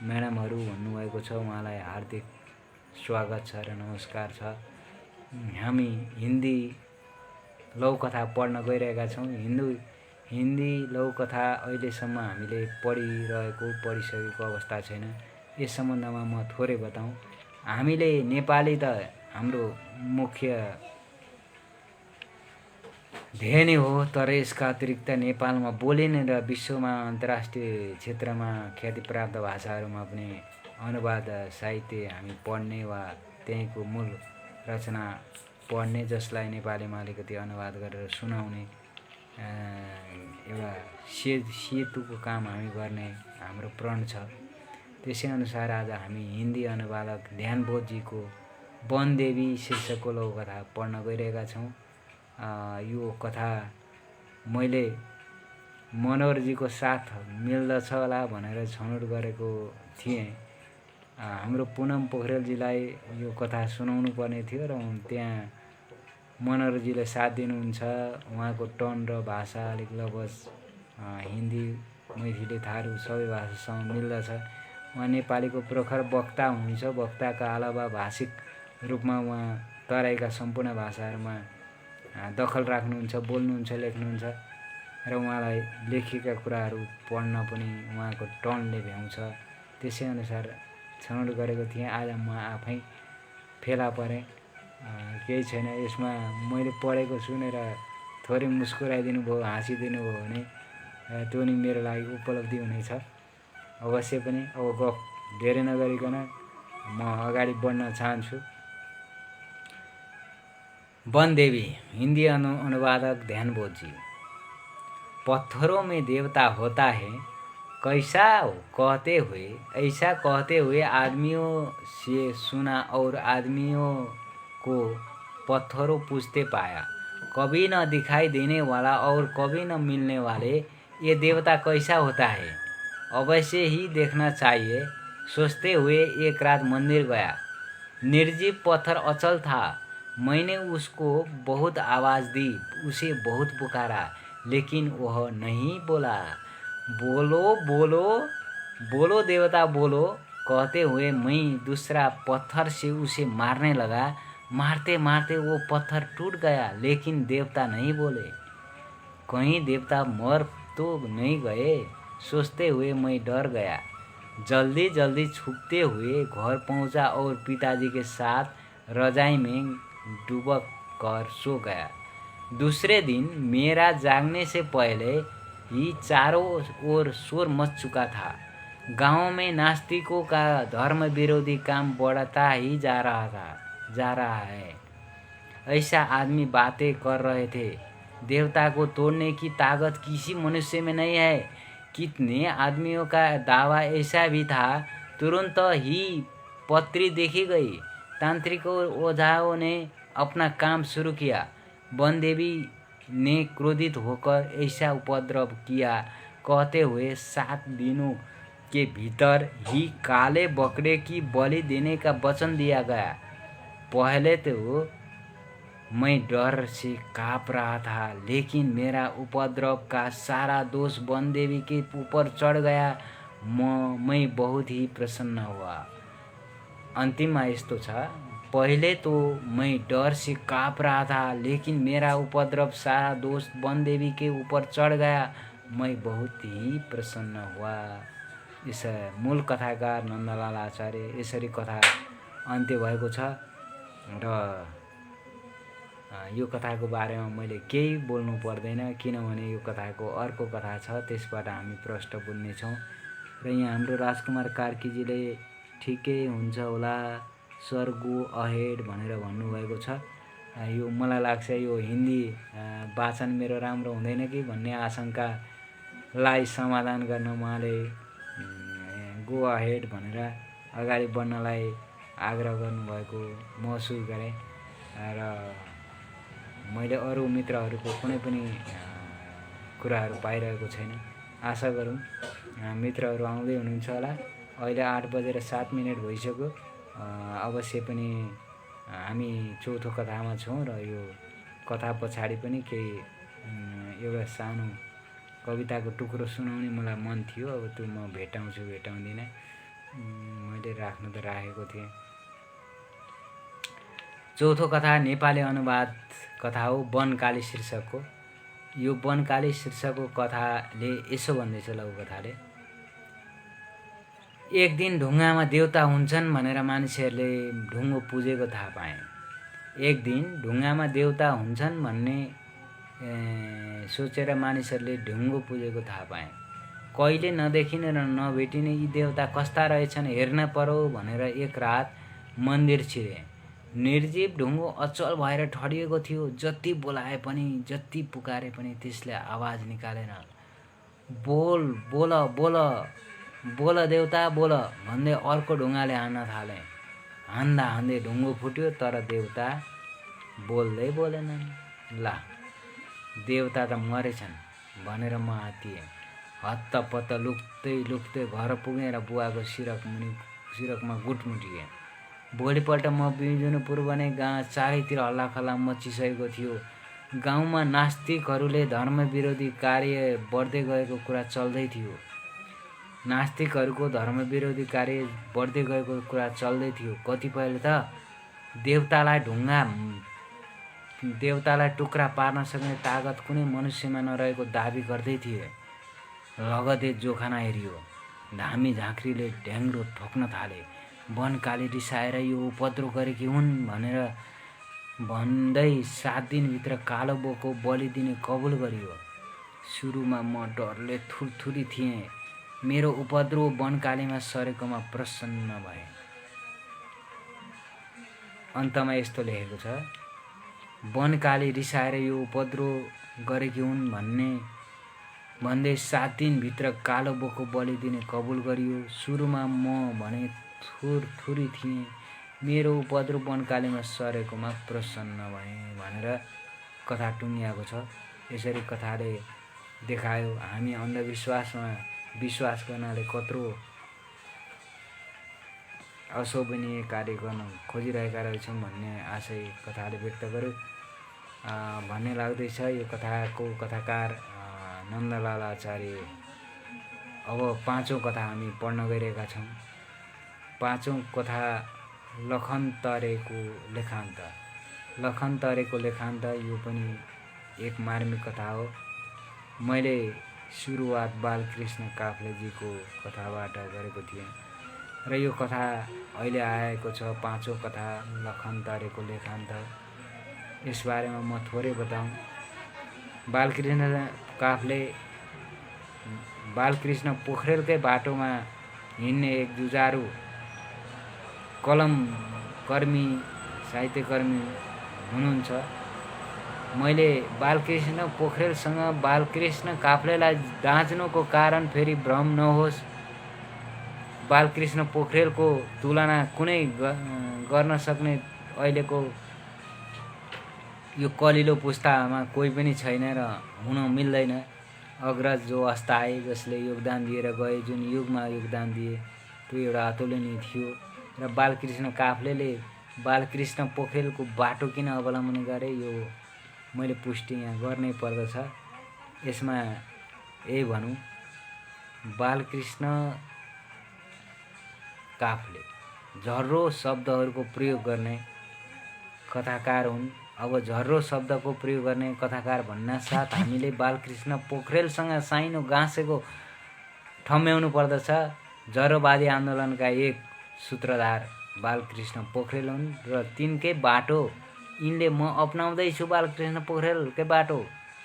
म्याडमहरू भन्नुभएको छ। उहाँलाई हार्दिक स्वागत छ र नमस्कार छ। हामी हिन्दी लघुकथा पढ्न गइरहेका छौँ। हिन्दी लघुकथा अहिलेसम्म हामीले पढिसकेको अवस्था छैन। यस सम्बन्धमा म थोरै बताउँ। हामीले नेपाली त हाम्रो मुख्य ध्येय नै हो, तर यसका अतिरिक्त नेपालमा बोलिने र विश्वमा अन्तर्राष्ट्रिय क्षेत्रमा ख्यातिप्राप्त भाषाहरूमा पनि अनुवाद साहित्य हामी पढ्ने वा त्यहीँको मूल रचना पढ्ने, जसलाई नेपालीमा अलिकति अनुवाद गरेर सुनाउने एउटा सेतुको काम हामी गर्ने हाम्रो प्रण छ। त्यसै अनुसार आज हामी हिन्दी अनुवादक ध्यानबोधजीको वनदेवी शीर्षकको लघुकथा पढ्न गइरहेका छौँ। यो कथा मैले मनोहरजीको साथ मिल्दछ होला भनेर छनौट गरेको थिएँ। हाम्रो पुनम पोखरेलजीलाई यो कथा सुनाउनु पर्ने थियो र त्यहाँ मनोहरजीले साथ दिनुहुन्छ। उहाँको टन र भाषा अलिक लगभग हिन्दी, मैथिली, थारू सबै भाषासँग मिल्दछ। उहाँ नेपालीको प्रखर वक्ता हुनुहुन्छ। वक्ताका अलावा भाषिक रूपमा उहाँ तराईका सम्पूर्ण भाषाहरूमा दखल राख्नुहुन्छ, बोल्नुहुन्छ, लेख्नुहुन्छ र उहाँलाई लेखिएका कुराहरू पढ्न पनि उहाँको टनले भ्याउँछ। त्यसै अनुसार छनौट गरेको थिएँ। आज म आफै फेला परेँ। केही छैन, यसमा मैले पढेको सुनेर थोरै मुस्कुराइदिनु भयो, हाँसिदिनु भयो भने त्यो नि मेरो लागि उपलब्धि हुनेछ। अवश्य पनि अब गफ धेरै नगरिकन म अगाडि बढ्न चाहन्छु। वनदेवी, हिंदी अनुवादक ध्यानबोधजी। पत्थरों में देवता होता है, कैसा हो कहते हुए, ऐसा कहते हुए आदमियों से सुना और आदमियों को पत्थरों पूछते पाया। कभी न दिखाई देने वाला और कभी न मिलने वाले ये देवता कैसा होता है, अवश्य ही देखना चाहिए। सोचते हुए एक रात मंदिर गया। निर्जीव पत्थर अचल था। मैंने उसको बहुत आवाज़ दी, उसे बहुत पुकारा, लेकिन वह नहीं बोला। बोलो बोलो बोलो देवता बोलो कहते हुए मैं दूसरा पत्थर से उसे मारने लगा। मारते मारते वो पत्थर टूट गया, लेकिन देवता नहीं बोले। कहीं देवता मर तो नहीं गए, सोचते हुए मैं डर गया। जल्दी जल्दी छुपते हुए घर पहुंचा और पिताजी के साथ रजाई में डूबक कर सो गया। दूसरे दिन मेरा जागने से पहले ही चारों ओर शोर मच चुका था। गांव में नास्तिकों का धर्म विरोधी काम बढ़ता ही जा रहा है। ऐसा आदमी बातें कर रहे थे, देवता को तोड़ने की ताकत किसी मनुष्य में नहीं है। कितने आदमियों का दावा ऐसा भी था। तुरंत ही पत्री देखी गई। तांत्रिकों ओझाओं ने अपना काम शुरू किया। वन देवी ने क्रोधित होकर ऐसा उपद्रव किया, कहते हुए 7 दिनों के भीतर ही काले बकरे की बलि देने का वचन दिया गया। पहले तो मैं डर से काँप रहा था, लेकिन मेरा उपद्रव का सारा दोष वन देवी के ऊपर चढ़ गया। मैं बहुत ही प्रसन्न हुआ। अन्तिममा यस्तो छ, पहले तो मैं डर से काँप रहा था, लेकिन मेरा उपद्रव सारा दोष वन देवी के ऊपर चढ़ गया। मैं बहुत ही प्रसन्न हुआ। यस मूल कथाकार नन्दलाल आचार्य यसरी कथा अन्त्य भएको छ। र यो कथाको बारेमा मैले केही बोल्नु पर्दैन, किनभने यो कथाको अर्को कथा छ, त्यसबाट हामी प्रष्ट बुझ्नेछौँ। र यहाँ हाम्रो राजकुमार कार्कीजीले ठिकै हुन्छ होला, सर गो अहेड भनेर भन्नुभएको छ। यो मलाई लाग्छ यो हिन्दी वाचन मेरो राम्रो हुँदैन कि भन्ने आशंकालाई समाधान गर्न उहाँले गो अहेड भनेर अगाडि बढ्नलाई आग्रह गर्नुभएको महसुस गरेँ। र मैले अरू मित्रहरूको कुनै पनि कुराहरू पाइरहेको छैन। आशा गरौँ मित्रहरू आउँदै हुनुहुन्छ होला। अहिले 8:07 भइसक्यो। अवश्य पनि हामी चौथो कथामा छौँ र यो कथा पछाडि पनि केही एउटा सानो कविताको टुक्रो सुनाउने मलाई मन थियो। अब त्यो म भेटाउँदिनँ। मैले राख्न त राखेको थिएँ। चौथो कथा नेपाली अनुवाद कथा हो, वनकाली शीर्षकको। यो वनकाली शीर्षकको कथाले यसो भन्दैछ लघुकथाले। एक दिन ढुङ्गामा देवता हुन्छन् भनेर मानिसहरूले ढुङ्गो पुजेको थाहा पाए। एक दिन ढुङ्गामा देवता हुन्छन् भन्ने सोचेर मानिसहरूले ढुङ्गो पुजेको थाहा पाए। कहिले नदेखिने र नभेटिने यी देवता कस्ता रहेछन्, हेर्न पर्यो भनेर एक रात मन्दिर छिरे। निर्जीव ढुङ्गो अचल भएर ठडिएको थियो। जति बोलाए पनि, जति पुकारे पनि त्यसले आवाज निकालेन। बोल बोल बोल बोल देवता बोल भन्दै अर्को ढुङ्गाले हान्न थाले। हान्दा हान्दै ढुङ्गो फुट्यो, तर देवता बोल्दै बोलेनन्। ला, देवता त मरेछन् भनेर म आत्तिएँ। हत्तपत्त लुक्दै घर पुगेँ र बुवाको सिरकमा गुटमुटिएँ। भोलिपल्ट म बिजुनपुर भने गाउँ चारैतिर हल्लाखल्ला मचिसकेको थियो। गाउँमा नास्तिकहरूले धर्म विरोधी कार्य बढ्दै गएको कुरा चल्दै थियो। कतिपयले त देवतालाई टुक्रा पार्न सक्ने ताकत कुनै मनुष्यमा नरहेको दाबी गर्दै थिए। लगतै जोखाना हेरियो। धामी झाँक्रीले ढ्याङ्ग्रो ठोक्न थाले। वनकाली रिसाएर यो उपद्रो गरेकी हुन् भनेर भन्दै 7 दिनभित्र कालो बोको बलि दिने कबुल गरियो। सुरुमा म डरले थुरथुरी थिएँ। मेरो उपद्रो वनकालीमा सरेकोमा प्रसन्न भए। अन्तमा यस्तो लेखेको छ, वनकाली रिसाएर यो उपद्रो गरेकी हुन् भन्दै 7 दिनभित्र कालो बोको बलि दिने कबुल गरियो। सुरुमा म भने थुरथुरी थिएँ। मेरो उपद्रो वनकालीमा सरेकोमा प्रसन्न भएँ भनेर कथा टुङ्गिएको छ। यसरी कथाले देखायो हामी अन्धविश्वासमा विश्वास गर्नाले कत्रो अशोभनीय कार्य गर्न खोजिरहेका रहेछौँ भन्ने आशय कथाले व्यक्त गर्यो भन्ने लाग्दैछ। यो कथाको कथाकार नन्दलाल आचार्य। अब 5औं कथा हामी पढ्न गइरहेका छौँ। 5औं कथा लखनतरेको लेखान्त। लखनतरेको लेखान्त यो पनि एक मार्मिक कथा हो। मैले सुरुवात बालकृष्ण काफ्लेजीको कथाबाट गरेको थिएँ र यो कथा अहिले आएको छ 5औं कथा लखनतरेको लेखान्त। यसबारेमा म थोरै बताउँ। बालकृष्ण काफ्ले बालकृष्ण पोखरेलकै बाटोमा हिँड्ने एक जुझारु कलमकर्मी साहित्यकर्मी हुनुहुन्छ। मैले बालकृष्ण पोखरेलसँग बालकृष्ण काफ्लेलाई दाँच्नुको कारण फेरि भ्रम नहोस्, बालकृष्ण पोखरेलको तुलना कुनै गर्न सक्ने अहिलेको यो कलिलो पुस्तामा कोही पनि छैन र हुन मिल्दैन। अग्रज जो अस्थायी जसले योगदान दिएर गए, जुन युगमा योगदान दिए त्यो एउटा अतुलनीय थियो र बालकृष्ण काफ्लेले बालकृष्ण पोखरेलको बाटो किन अवलम्बन गरे यो मैले पुष्टि यहाँ गर्नै पर्दछ। यसमा यही भनौँ, बालकृष्ण काफ्ले झर्रो शब्दहरूको प्रयोग गर्ने कथाकार हुन्। अब झर्रो शब्दको प्रयोग गर्ने कथाकार भन्नासाथ हामीले बालकृष्ण पोखरेलसँग साइनो गाँसेको ठम्ब्याउनु पर्दछ। झर्रोवादी आन्दोलनका एक सूत्रधार बालकृष्ण पोखरेल हुन् र तिनकै बाटो यिनले म अपनाउँदैछु बालकृष्ण पोखरेलकै बाटो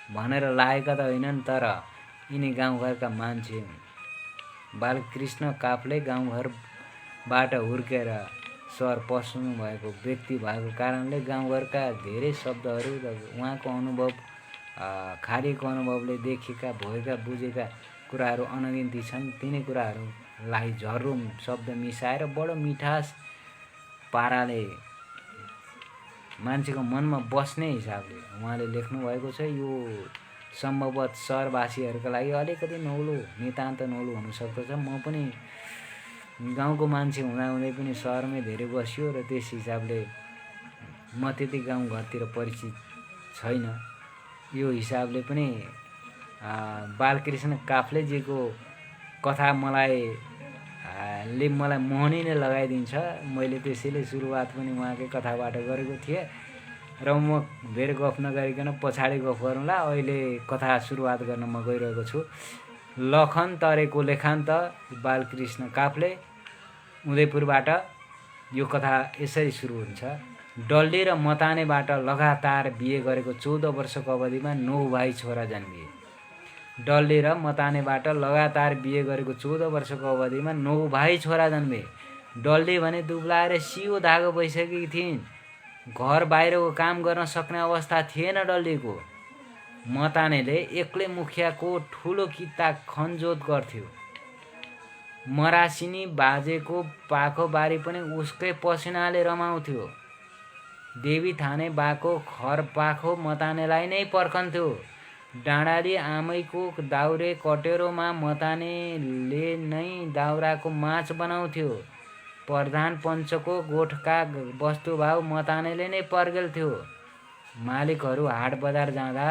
भनेर लागेका त होइनन्, तर यिनी गाउँघरका मान्छे हुन्। बालकृष्ण काफ्ले गाउँघरबाट हुर्केर सहर पस्नु भएको व्यक्ति भएको कारणले गाउँघरका धेरै शब्दहरू र उहाँको अनुभव खारीको अनुभवले देखेका भएका बुझेका कुराहरू अनगिन्ती छन्। तिनै कुराहरूलाई झर्रो शब्द मिसाएर बडो मिठास पाराले मान्छेको मनमा बस्ने हिसाबले उहाँले लेख्नु भएको छ। यो सम्भवतः सहरवासीहरूका लागि अलिकति नौलो नितान्त नौलो हुनसक्दछ। म पनि गाउँको मान्छे हुँदाहुँदै पनि सहरमै धेरै बसियो र त्यस हिसाबले म त्यति गाउँघरतिर परिचित छैन। यो हिसाबले पनि बालकृष्ण काफ्लेजीको कथा मलाई मोहनी नै लगाइदिन्छ। मैले त्यसैले सुरुवात पनि उहाँकै कथाबाट गरेको थिएँ र म धेरै गफ नगरिकन पछाडि गफ गरौँला। अहिले कथा सुरुवात गर्न म गइरहेको छु। लखनतरेको लेखान्त बालकृष्ण काफ्ले उदयपुरबाट। यो कथा यसरी सुरु हुन्छ। डल्ली र मतानेबाट लगातार बिहे गरेको 14 वर्षको अवधिमा 9 भाइ छोरा जन्मिए। डल्ली र मतानेबाट लगातार बिहे गरेको 14 वर्षको अवधिमा 9 भाइ छोरा जन्मे। डल्ली भने दुब्लाएर सियो धागो भइसकेकी थिइन्। घर बाहिरको काम गर्न सक्ने अवस्था थिएन डल्लीको। मतानेले एक्लै मुखियाको ठुलो किता खनजोत गर्थ्यो। मरासिनी बाजेको पाखो बारी पनि उसकै पसिनाले रमाउँथ्यो। देवी थाने बाको खरपाखो मतानेलाई नै पर्खन्थ्यो। डाँडाली आमैको दाउरे कटेरोमा मतानेले नै दाउराको माछ बनाउँथ्यो। प्रधान पञ्चको गोठका वस्तुभाव मतानेले नै पर्गेल्थ्यो। मालिकहरू हाट बजार जाँदा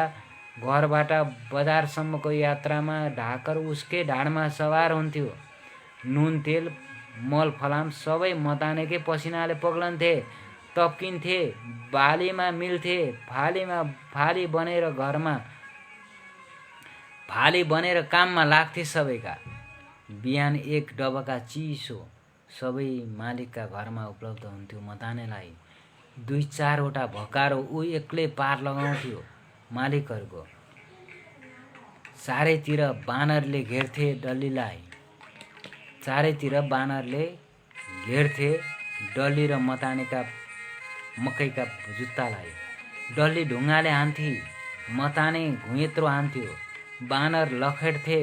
घरबाट बजारसम्मको यात्रामा ढाकर उसकै ढाडमा सवार हुन्थ्यो। नुन तेल मल फलाम सबै मतानेकै पसिनाले पग्लन्थे, तप्किन्थे, बालीमा मिल्थे। फाली बनेर काममा लाग्थे सबैका। बिहान एक डबका चिसो सबै मालिकका घरमा उपलब्ध हुन्थ्यो। मतानेलाई 2-4 वटा भकारो ऊ एक्लै पार लगाउँथ्यो। मालिकहरूको चारैतिर बानरले घेर्थे डल्लीलाई। डल्ली र मतानेका मकैका जुत्तालाई। डल्ली ढुङ्गाले हान्थी, मताने घुइँत्रो हान्थ्यो। बानर लखेड्थे।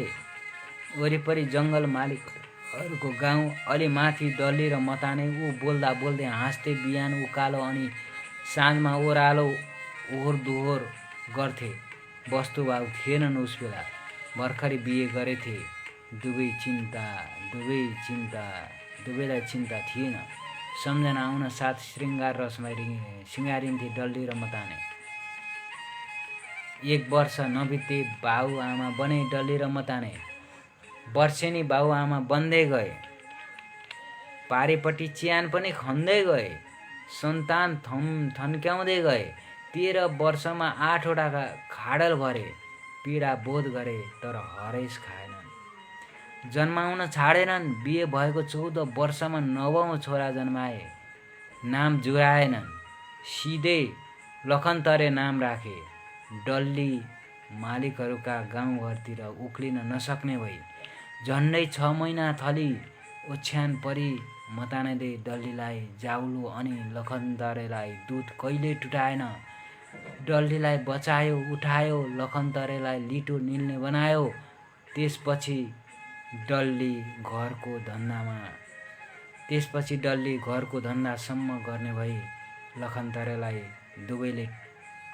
वरिपरि जङ्गल मालिकहरूको गाउँ अलि माथि डल्ली र मताने ऊ बोल्दा बोल्दै हाँस्थे। बिहान उकालो अनि साँझमा ओह्रालो ओहोर-दोहोर गर्थे। वस्तुभाव थिएनन् उस बेला। भर्खरै बिहे गरेथे। दुवैलाई चिन्ता थिएन। सम्झना आउन साथ श्रृङ्गार रसमा सिँगारिन्थे डल्ली र मताने। 1 वर्ष नबित्दै बाउ-आमा बने डल्ली र मताने। वर्षेनी बाउ-आमा बन्दै गए। पारेपट्टि च्यान पनि खन्दै गए, सन्तान थन्क्याउँदै गए। 13 वर्षमा 8वटा खाडल भरे, पीडा बोध गरे तर हरेस खाएनन्। जन्माउन छाडेनन्, बिहे भएको 14 वर्षमा 9औं छोरा जन्माए, नाम जुराएनन्, सिधै लखनतरे नाम राखे। डल्ली मालिकहरूका गाउँघरतिर उक्लिन नसक्ने भई झन्डै 6 महिना थली ओछ्यान परी मतानेले डल्लीलाई जाउलो अनि लखनतरेलाई दुध कहिले टुटाएन। डल्लीलाई बचायो, उठायो, लखनतरेलाई लिटो निल्ने बनायो। त्यसपछि डल्ली घरको धन्दासम्म गर्ने भई। लखनतरेलाई दुवैले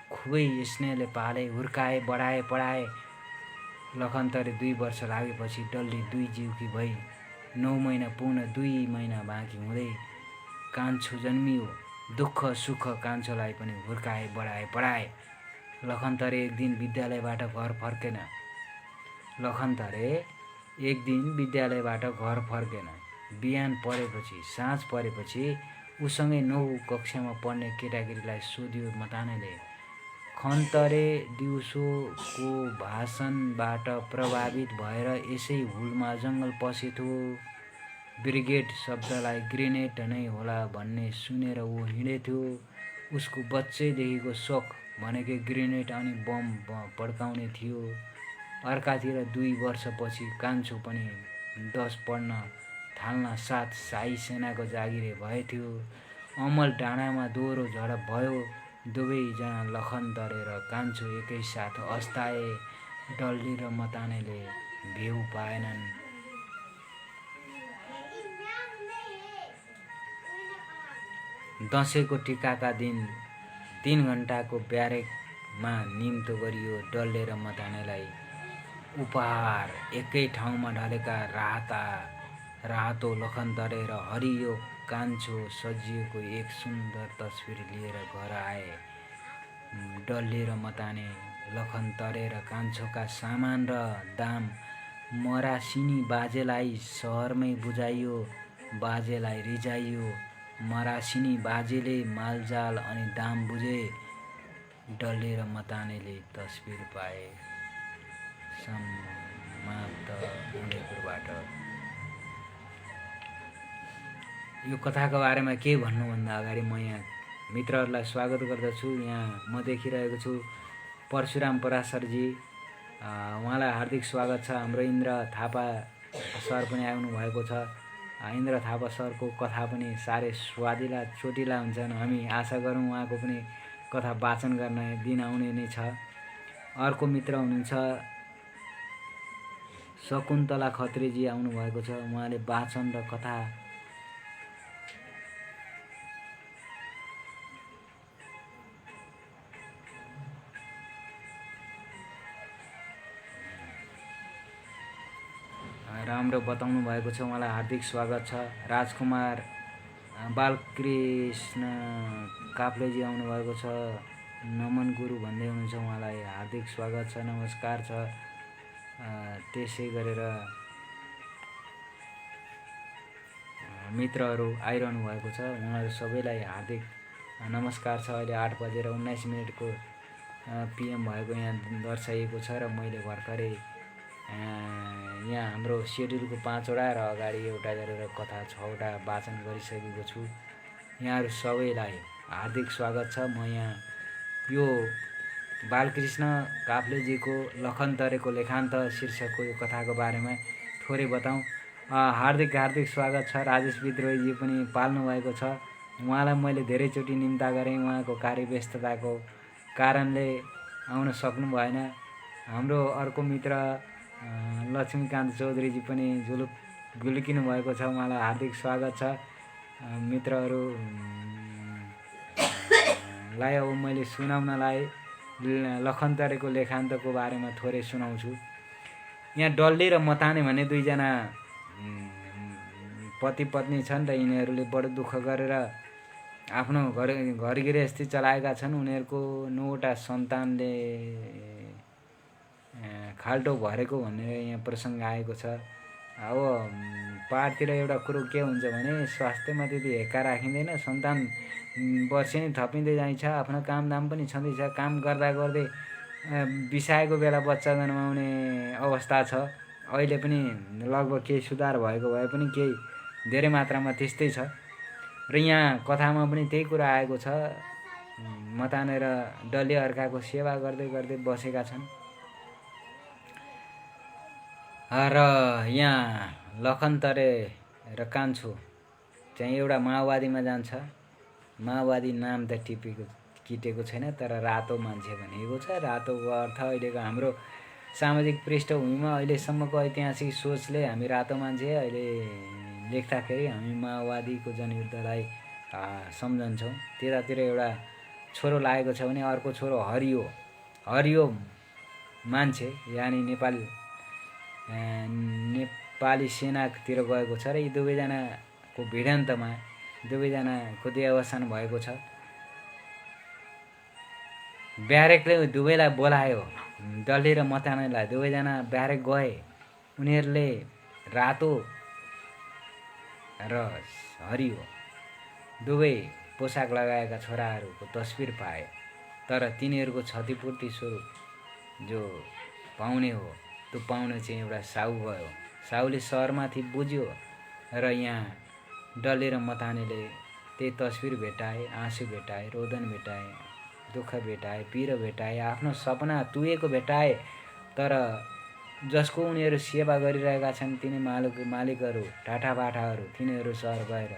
खुबै स्नेहले पाले, हुर्काए, बढाए, पढाए। लखनतरे 2 वर्ष लागेपछि डल्ली 2 जिउकी भई। 9 महिना पुग्न 2 महिना बाँकी हुँदै कान्छो जन्मियो। दुःख सुख कान्छोलाई पनि हुर्काए, बढाए, पढाए। लखनतरे एक दिन विद्यालयबाट घर फर्केन। बिहान परेपछि, साँझ परेपछि उसँगै 9 कक्षामा पढ्ने केटाकेटीलाई सोध्यो मतानेले। खन्तरे दिउँसोको भाषणबाट प्रभावित भएर यसै हुलमा जङ्गल पसेथ्यो। ब्रिगेड शब्दलाई ग्रेनेड नै होला भन्ने सुनेर ऊ हिँडेथ्यो। उसको बच्चैदेखिको सोख भनेकै ग्रेनेड अनि बम पड्काउने थियो। अर्कातिर 2 वर्षपछि कान्छो पनि 10 पढ्न थाल्न साथ शाही सेनाको जागिरे भएथ्यो। अमल डाँडामा दोहोरो झडप भयो। दुवैजना लखनतरे र कान्छो एकैसाथ अस्ताए। डल्ली र मतानेले भेउ पाएनन्। दसैँको टिकाका दिन 3 घण्टाको ब्यारेकमा निम्तो गरियो। डल्ले र मतानेलाई उपहार एकै ठाउँमा ढलेका रातो लखनतरे र हरियो कान्छो सजिएको एक सुन्दर तस्बिर लिएर घर आए। डल्ले र मताने लखनतरे र कान्छोका सामान र दाम मरासिनी बाजेलाई सहरमै बुझाइयो। बाजेलाई रिझाइयो। मरासिनी बाजेले मालजाल अनि दाम बुझे। डल्ले र मतानेले तस्बिर पाए। समाप्त उदयपुरबाट। यो कथाको बारेमा के भन्नुभन्दा अगाडि म यहाँ मित्रहरूलाई स्वागत गर्दछु। यहाँ म देखिरहेको छु परशुराम पराशरजी, उहाँलाई हार्दिक स्वागत छ। हाम्रो इन्द्र थापा सर पनि आउनु भएको छ। इन्द्र थापा सरको कथा पनि साह्रै स्वादिला चोटिला हुन्छन्। हामी आशा गरौँ उहाँको पनि कथा वाचन गर्न दिन आउने नै छ। अर्को मित्र हुनुहुन्छ शकुन्तला खत्रीजी आउनुभएको छ। उहाँले वाचन र कथा राम्रो बताउनु भएको छ। उहाँलाई हार्दिक स्वागत छ। राजकुमार बालकृष्ण काफ्लेजी आउनुभएको छ। नमन गुरु भन्दै हुनुहुन्छ, उहाँलाई हार्दिक स्वागत छ, नमस्कार छ। त्यसै गरेर मित्रहरू आइरहनु भएको छ, उहाँहरू सबैलाई हार्दिक नमस्कार छ। अहिले 8:19 PM भएको यहाँ दर्शाइएको छ र मैले भर्खरै यहाँ हाम्रो सेड्युलको 5वटा र अगाडि एउटा गरेर कथा 6वटा वाचन गरिसकेको छु। यहाँहरू सबैलाई हार्दिक स्वागत छ। म यहाँ यो बालकृष्ण काफ्लेजीको लखनतरेको लेखान्त शीर्षकको यो कथाको बारेमा थोरै बताउँ। हार्दिक स्वागत छ। राजेश विद्रोहीजी पनि पाल्नु भएको छ। उहाँलाई मैले धेरैचोटि निम्ता गरेँ, उहाँको कार्यव्यस्तताको कारणले आउन सक्नु भएन। हाम्रो अर्को मित्र लक्ष्मीकान्त चौधरीजी पनि गुल्किनु भएको छ, उहाँलाई हार्दिक स्वागत छ। मित्रहरूलाई अब मैले सुनाउनलाई लखनतरेको लेखान्तको बारेमा थोरै सुनाउँछु। यहाँ डल्ली र मताने भन्ने 2 जना पति पत्नी छन् र यिनीहरूले बडो दुःख गरेर आफ्नो घर गृहस्थी चलाएका छन्। उनीहरूको 9वटा सन्तानले खाल्टो भरेको भनेर यहाँ प्रसङ्ग आएको छ। अब पाहाडतिर एउटा कुरो के हुन्छ भने स्वास्थ्यमा त्यति हेक्का राखिँदैन, सन्तान वर्षै नै थपिँदै जान्छ, आफ्नो कामदाम पनि छँदैछ, काम गर्दा गर्दै बिसाएको बेला बच्चा जन्माउने अवस्था छ। अहिले पनि लगभग केही सुधार भएको भए पनि केही धेरै मात्रामा त्यस्तै छ र यहाँ कथामा पनि त्यही कुरा आएको छ। मतानेर डल्ले अर्काको सेवा गर्दै गर्दै बसेका छन् र यहाँ लखनतरे र कान्छो चाहिँ एउटा माओवादीमा जान्छ। माओवादी नाम त किटेको छैन, तर रातो मान्छे भनेको छ। रातोको अर्थ अहिलेको हाम्रो सामाजिक पृष्ठभूमिमा अहिलेसम्मको ऐतिहासिक सोचले हामी रातो मान्छे अहिले लेख्दाखेरि हामी माओवादीको जनयुद्धलाई सम्झन्छौँ। त्यतातिर एउटा छोरो लागेको छ भने अर्को छोरो हरियो मान्छे यानि नेपाली सेनातिर गएको छ र यी दुवैजनाको भिडन्तमा दुवैजनाको देहावसान भएको छ। ब्यारेकले दुवैलाई बोलायो, डल्ले र मतानेलाई। दुवैजना ब्यारेक गए। उनीहरूले रातो र हरियो दुवै पोसाक लगाएका छोराहरूको तस्बिर पाए, तर तिनीहरूको क्षतिपूर्ति स्वरूप जो पाउने हो त्यो पाउने चाहिँ एउटा साउ गयो। साउले सहरमाथि बुझ्यो र यहाँ डल्ले र मतानेले त्यही तस्बिर भेटाए, आँसु भेटाए, रोदन भेटाए, दुःख भेटाए, पिरो भेटाए, आफ्नो सपना तुएको भेटाए। तर जसको उनीहरू सेवा गरिरहेका छन् तिनी मालिकहरू टाठाबाठाहरू तिनीहरू सहर गएर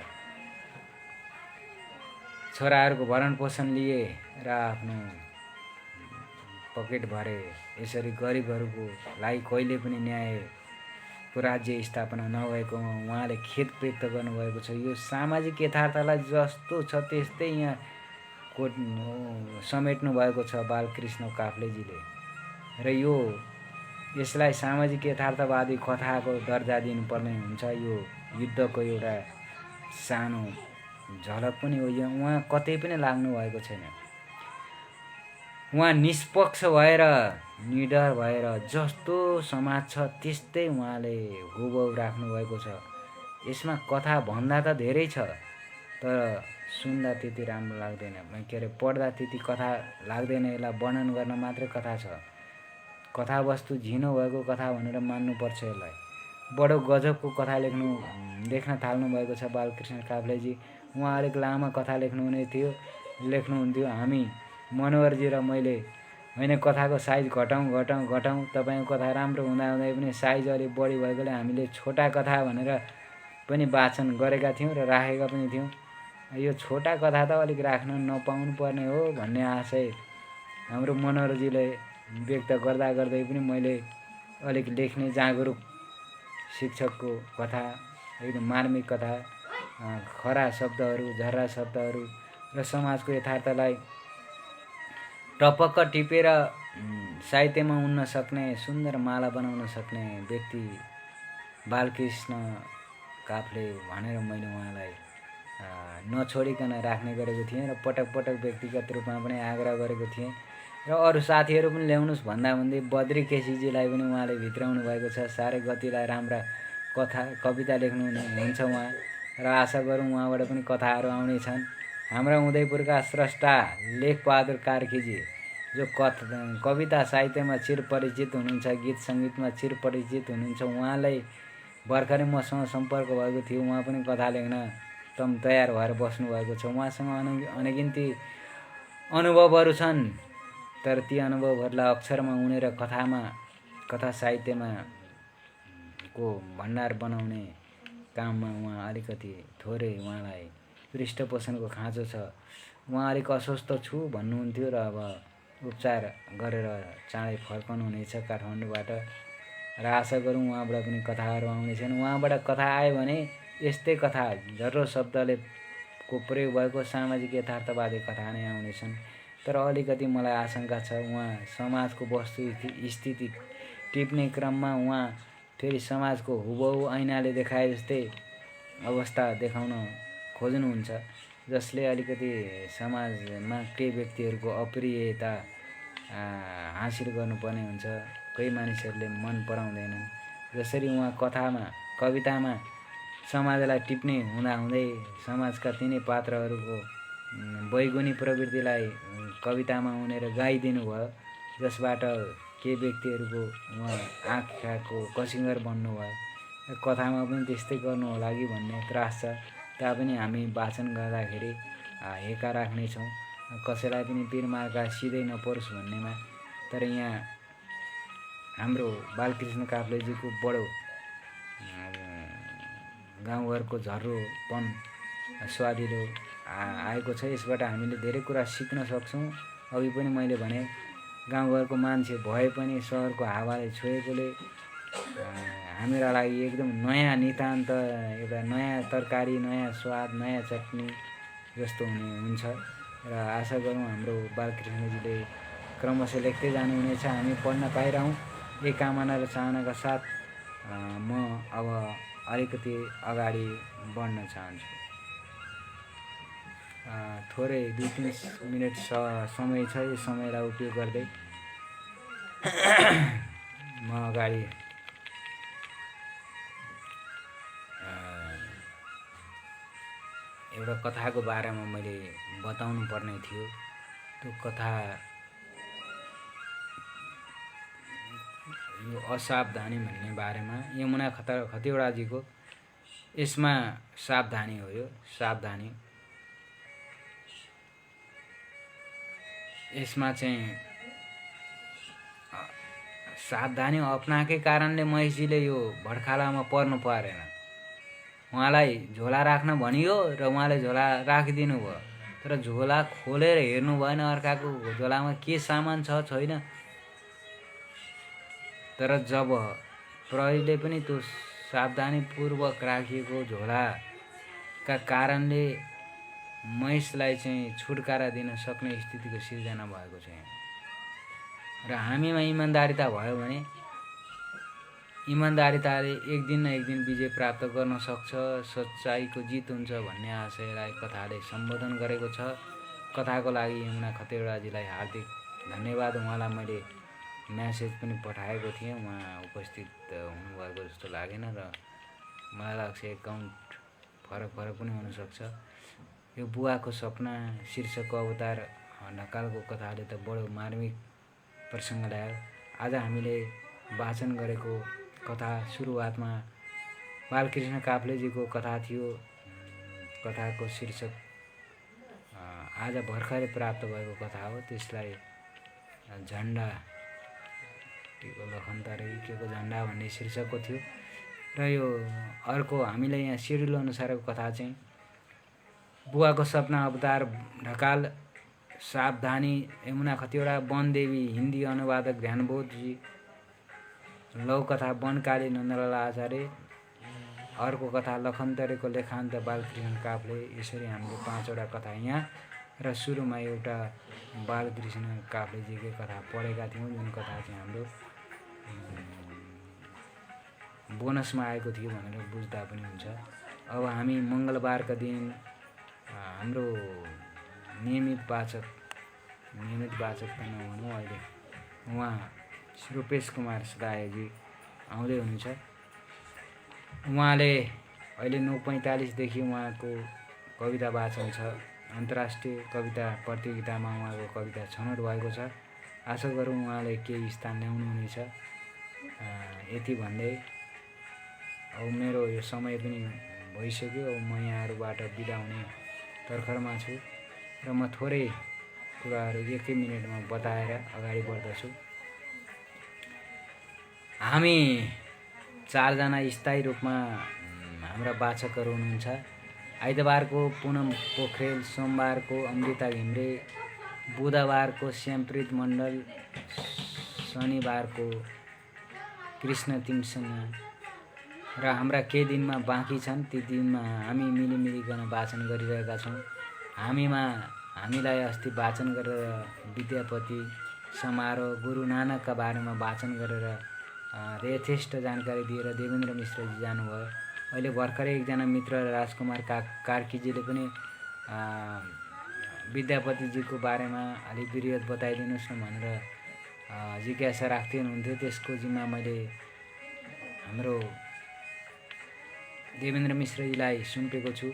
छोराहरूको भरण पोषण लिए र आफ्नो पकेट भरे। यसरी गरिबहरूको लागि कहिले पनि न्यायको राज्य स्थापना नभएकोमा उहाँले खेद व्यक्त गर्नुभएको छ। यो सामाजिक यथार्थलाई जस्तो छ त्यस्तै यहाँ समेट्नु भएको छ बालकृष्ण काफ्लेजीले र यसलाई सामाजिक यथार्थवादी कथाको दर्जा दिनुपर्ने हुन्छ। यो युद्धको एउटा सानो झलक पनि हो। उहाँ कतै पनि लाग्नु भएको छैन। उहाँ निष्पक्ष भएर निडर भएर जस्तो समाज छ त्यस्तै उहाँले हुबहु राख्नु भएको छ। यसमा कथा भन्दा त धेरै छ, तर सुन्दा त्यति राम्रो लाग्दैन, के अरे पढ्दा त्यति कथा लाग्दैन। यसलाई वर्णन गर्न मात्रै कथा छ। कथावस्तु झिनो भएको कथा भनेर मान्नुपर्छ यसलाई। बडो गजबको कथा लेख्न थाल्नु भएको छ बालकृष्ण काफ्लेजी। उहाँ अलिक लामो कथा लेख्नुहुन्थ्यो। हामी मनोहरजी र मैले होइन कथाको साइज घटाउँ तपाईँको कथा राम्रो हुँदाहुँदै पनि साइज अलिक बढी भएकोले हामीले छोटा कथा भनेर पनि वाचन गरेका थियौँ र राखेका पनि थियौँ। यो छोटा कथा त अलिक राख्न नपाउनु पर्ने हो भन्ने आशय हाम्रो मनोहरजीले व्यक्त गर्दै पनि मैले अलिक लेख्ने जागरुक शिक्षकको कथा, एकदम मार्मिक कथा, खरा शब्दहरू, झर्रा शब्दहरू र समाजको यथार्थलाई टपक्क टिपेर साहित्यमा उन्न सक्ने, सुन्दर माला बनाउन सक्ने व्यक्ति बालकृष्ण काफ्ले भनेर मैले उहाँलाई नछोडिकन राख्ने गरेको थिएँ र पटक पटक व्यक्तिगत रूपमा पनि आग्रह गरेको थिएँ र अरू साथीहरू पनि ल्याउनुहोस् भन्दै बद्री केसीजीलाई पनि उहाँले भित्राउनु भएको छ। साह्रै गतिलाई राम्रा कविता लेख्नुहुन्छ उहाँ र आशा गरौँ उहाँबाट पनि कथाहरू आउने छन्। हाम्रा उदयपुरका स्रष्टा लेखबहादुर कार्कीजी जो कविता साहित्यमा चिरपरिचित हुनुहुन्छ, गीत सङ्गीतमा चिरपरिचित हुनुहुन्छ, उहाँलाई भर्खरै मसँग सम्पर्क भएको थियो। उहाँ पनि कथा लेख्न तम तयार भएर बस्नु भएको छ। उहाँसँग अनगिन्ती अनुभवहरू छन्, तर ती अनुभवहरूलाई अक्षरमा उनेर कथा साहित्यमा को भण्डार बनाउने काममा उहाँ अलिकति थोरै उहाँलाई पृष्ठपोषणको खाँचो छ। उहाँ अलिक अस्वस्थ छु भन्नुहुन्थ्यो र अब उपचार गरेर चाँडै फर्कनु हुनेछ काठमाडौँबाट र आशा गरौँ उहाँबाट पनि कथाहरू आउनेछन्। उहाँबाट कथा आयो भने यस्तै कथा झर्रो शब्दले को प्रयोग भएको सामाजिक यथार्थवादी कथा नै आउनेछन्। तर अलिकति मलाई आशंका छ उहाँ समाजको वस्तुस्थिति टिप्ने क्रममा उहाँ फेरि समाजको हुबहु ऐनाले देखाए जस्तै अवस्था देखाउन खोज्नुहुन्छ, जसले अलिकति समाजमा केही व्यक्तिहरूको अप्रियता हासिल गर्नुपर्ने हुन्छ। कोही मानिसहरूले मन पराउँदैनन्। जसरी उहाँ कथामा कवितामा समाजलाई टिप्ने हुँदाहुँदै समाजका तिनै पात्रहरूको वैगुणी प्रवृत्तिलाई कवितामा उनेर गाइदिनु भयो, जसबाट के व्यक्तिहरूको उहाँ आँखाको कसिङ्गर बन्नुभयो। कथामा पनि त्यस्तै गर्नु होला कि भन्ने त्रास छ। तापनि हामी वाचन गर्दाखेरि हेका राख्नेछौँ, कसैलाई पनि पिरमार्का सिधै नपरोस् भन्नेमा। तर यहाँ हाम्रो बालकृष्ण काफ्लेजीको बडो गाउँघरको झर्रोपन स्वादिलो आएको छ। यसबाट हामीले धेरै कुरा सिक्न सक्छौँ। अघि पनि मैले भने गाउँघरको मान्छे भए पनि सहरको हावाले छोएकोले हामीरा लागि एकदम नयाँ नितान्त एउटा नयाँ तरकारी, नयाँ स्वाद, नयाँ चटनी जस्तो हुन्छ। र आशा गरौँ हाम्रो बालकृष्णजीले क्रमशः लेख्दै जानुहुनेछ, हामी पढ्न पाइरहौँ। यही कामना र चाहनाका साथ म अब अलिकति अगाडि बढ्न चाहन्छु। थोरै 2-3 मिनट समय छ। यो समयलाई उपयोग गर्दै म अगाडि एउटा कथाको बारेमा मैले बताउनु पर्ने थियो। त्यो कथा यो असावधानी भन्ने बारेमा, यमुना खतिवडाजीको। यसमा सावधानी हो, यो सावधानी। यसमा चाहिँ सावधानी अपनाएकै कारणले महेशजीले यो भड्खालामा पर्नु परेन। उहाँलाई झोला राख्न भनियो र उहाँले झोला राखिदिनु भयो, तर झोला खोलेर हेर्नु भएन अर्काको झोलामा के सामान छ छैन। तर जब प्रहरीले पनि त्यो सावधानीपूर्वक राखिएको झोलाका कारणले महेशलाई चाहिँ छुटकारा दिन सक्ने स्थितिको सिर्जना भएको छ। र हामीमा इमान्दारिता भयो भने इमान्दारिताले एक दिन न एक दिन विजय प्राप्त गर्न सक्छ, सच्चाइको जित हुन्छ भन्ने आशयलाई कथाले सम्बोधन गरेको छ। कथाको लागि यमुना खतिवडाजीलाई हार्दिक धन्यवाद। उहाँलाई मैले म्यासेज पनि पठाएको थिएँ, उहाँ उपस्थित हुनुभएको जस्तो लागेन र मलाई लाग्छ एकाउन्ट फरक पनि हुनसक्छ। यो बुवाको सपना शीर्षकको अवतार ढकालको कथाले त बडो मार्मिक प्रसङ्ग ल्यायो। आज हामीले वाचन गरेको कथा सुरुवातमा बालकृष्ण काफ्लेजीको कथा थियो। कथाको शीर्षक आज भर्खरै प्राप्त भएको कथा हो। त्यसलाई झन्डा केको लखनतारे केको झन्डा भन्ने शीर्षकको थियो। र यो अर्को हामीले यहाँ सिड्युल अनुसारको कथा चाहिँ बुवाको सपना अवतार ढकाल, सावधानी यमुना खतिवडा, वनदेवी हिन्दी अनुवादक ध्यानबोधजी, लौकथा वनकाली नन्दलाल आचार्य, अर्को कथा लखनतरेको लेखान्त बालकृष्ण काफ्ले। यसरी हामीले 5वटा कथा यहाँ र सुरुमा एउटा बालकृष्ण काफ्लेजीकै कथा पढेका थियौँ, जुन कथा चाहिँ हाम्रो बोनसमा आएको थियो भनेर बुझ्दा पनि हुन्छ। अब हामी मङ्गलबारका दिन हाम्रो नियमित वाचक त नभनौँ अहिले, उहाँ रूपेश कुमार सदायजी आउँदै हुनुहुन्छ। उहाँले अहिले 9:45 देखि उहाँको कविता वाचन छ। अन्तर्राष्ट्रिय कविता प्रतियोगितामा उहाँको कविता छनौट भएको छ। आशा गरौँ उहाँले केही स्थान ल्याउनुहुनेछ। यति भन्दै अब मेरो यो समय पनि भइसक्यो। अब म यहाँहरूबाट बिदा हुने तर्खरमा छु र म थोरै कुराहरू 1 मिनेटमा बताएर अगाडि बढ्दछु। हामी 4 जना स्थायी रूपमा हाम्रा वाचकहरू हुनुहुन्छ। आइतबारको पुनम पोखरेल, सोमबारको अमृता घिम्रे, बुधबारको श्यामप्रीत मण्डल, शनिबारको कृष्ण तिमसँग र हाम्रा केही दिनमा बाँकी छन्। ती दिनमा हामी मिलिमिलिकन वाचन गरिरहेका छौँ। हामीलाई अस्ति वाचन गरेर विद्यापति समारोह गुरु नानकका बारेमा वाचन गरेर यथेष्ट जानकारी दिएर देवेन्द्र मिश्रजी जानुभयो। अहिले भर्खरै एकजना मित्र राजकुमार कार्कीजीले पनि विद्यापतिजीको बारेमा अलिक विधिवत बताइदिनुहोस् न भनेर जिज्ञासा राख्दै हुनुहुन्थ्यो। त्यसको जिम्मा मैले हाम्रो देवेन्द्र मिश्रजीलाई सुम्पेको छु।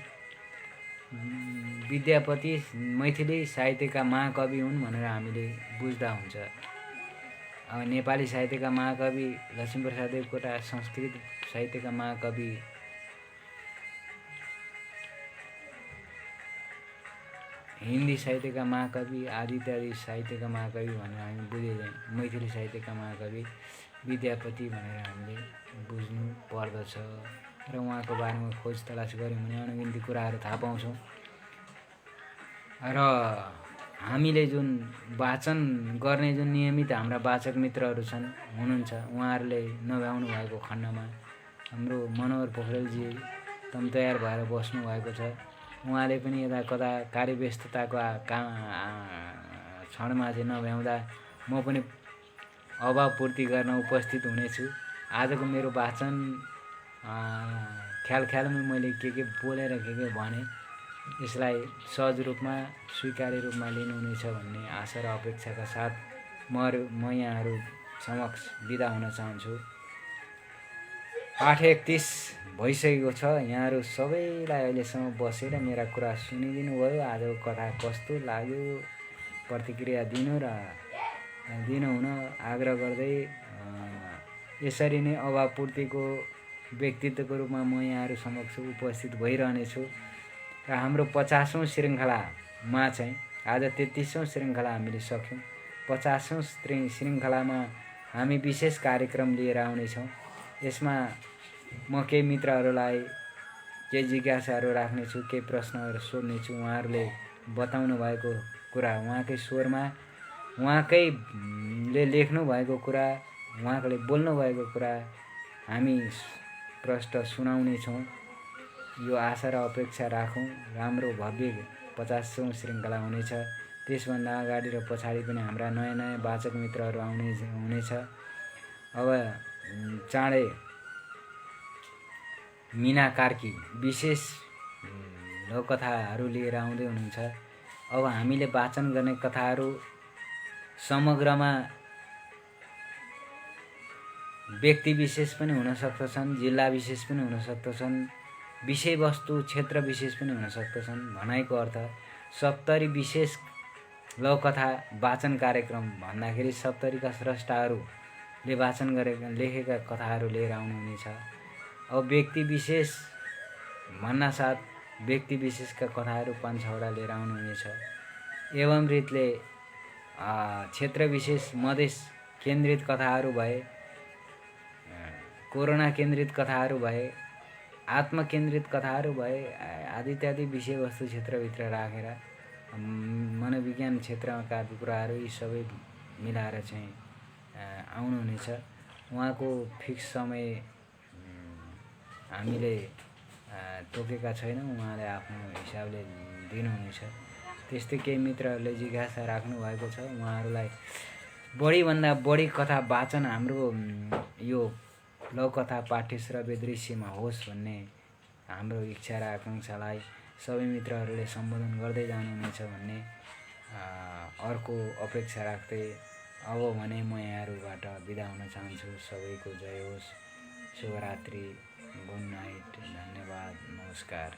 विद्यापति मैथिली साहित्यका महाकवि हुन् भनेर हामीले बुझ्दा हुन्छ। अब नेपाली साहित्यका महाकवि लक्ष्मीप्रसाद देवकोटा, संस्कृत साहित्यका महाकवि हिन्दी साहित्यका महाकवि आदि इत्यादि साहित्यका महाकवि भनेर हामी बुझिँदैन। मैथिली साहित्यका महाकवि विद्यापति भनेर हामीले बुझ्नु पर्दछ र उहाँको बारेमा खोज तलास गऱ्यौँ भने अनगिन्ती कुराहरू थाहा पाउँछौँ। र हामीले जुन वाचन गर्ने जुन नियमित हाम्रा वाचक मित्रहरू छन् हुनुहुन्छ, उहाँहरूले नभ्याउनु भएको खण्डमा हाम्रो मनोहर पोखरेलजी तम तयार भएर बस्नु भएको छ। उहाँले पनि यता कता कार्यव्यस्तताको क्षणमा चाहिँ नभ्याउँदा म पनि अभावपूर्ति गर्न उपस्थित हुनेछु। आजको मेरो वाचन ख्यालमै मैले के बोलेर के भने यसलाई सहज रूपमा स्वीकार्य रूपमा लिनुहुनेछ भन्ने आशा र अपेक्षाका साथ म यहाँहरू समक्ष बिदा हुन चाहन्छु। 8:31 भइसकेको छ। यहाँहरू सबैलाई अहिलेसम्म बसेर मेरा कुरा सुनिदिनु भयो। आजको कथा कस्तो लाग्यो प्रतिक्रिया दिनु हुन आग्रह गर्दै यसरी नै अभावपूर्तिको व्यक्तित्वको रूपमा म यहाँहरू समक्ष उपस्थित भइरहनेछु। र हाम्रो 50औं श्रृङ्खलामा चाहिँ आज 33औं श्रृङ्खला हामीले सक्यौँ। 50औं श्रृङ्खलामा हामी विशेष कार्यक्रम लिएर आउनेछौँ। यसमा म केही मित्रहरूलाई केही जिज्ञासाहरू राख्नेछु, केही प्रश्नहरू सोध्नेछु। उहाँहरूले बताउनु भएको कुरा उहाँकै स्वरमा, उहाँकैले लेख्नु भएको कुरा, उहाँले बोल्नु भएको कुरा हामी प्रष्ट सुनाउनेछौँ। यो आशा र अपेक्षा राखौँ। राम्रो भव्य 50औं श्रृङ्खला हुनेछ। त्यसभन्दा अगाडि र पछाडि पनि हाम्रा नयाँ नयाँ वाचक मित्रहरू हुनेछ। अब चाँडै मिना कार्की विशेष लघुकथाहरू लिएर आउँदै हुनुहुन्छ। अब हामीले वाचन गर्ने कथाहरू समग्रमा व्यक्ति विशेष पनि हुन सक्दछन्, जिल्ला विशेष पनि हुन सक्दछन्, विषयवस्तु क्षेत्र विशेष पनि हुन सक्दछन्। भनाइको अर्थ 70 विशेष लघुकथा वाचन कार्यक्रम भन्दाखेरि 70का स्रष्टाहरूले वाचन गरेका लेखेका कथाहरू लिएर आउनुहुनेछ। अब व्यक्ति विशेष भन्नासाथ व्यक्ति विशेषका कथाहरू 5-6वटा लिएर आउनुहुनेछ। एवं रीतले क्षेत्र विशेष मधेस केन्द्रित कथाहरू भए, कोरोना केन्द्रित कथाहरू भए, आत्मकेन्द्रित कथाहरू भए आदि इत्यादि विषयवस्तु क्षेत्रभित्र राखेर मनोविज्ञान क्षेत्रका कुराहरू यी सबै मिलाएर चाहिँ आउनुहुनेछ। उहाँको फिक्स समय हामीले तोकेका छैनौँ, उहाँले आफ्नो हिसाबले दिनुहुनेछ। त्यस्तै केही मित्रहरूले जिज्ञासा राख्नु भएको छ। उहाँहरूलाई बढीभन्दा बढी कथा वाचन हाम्रो यो लघुकथा पाठ्यश्रव्य दृश्यमा होस् भन्ने हाम्रो इच्छा र आकाङ्क्षालाई सबै मित्रहरूले सम्बोधन गर्दै जानुहुनेछ भन्ने अर्को अपेक्षा राख्दै अब भने म यहाँहरूबाट बिदा हुन चाहन्छु। सबैको जय होस्। शुभरात्रि, गुड नाइट, धन्यवाद, नमस्कार।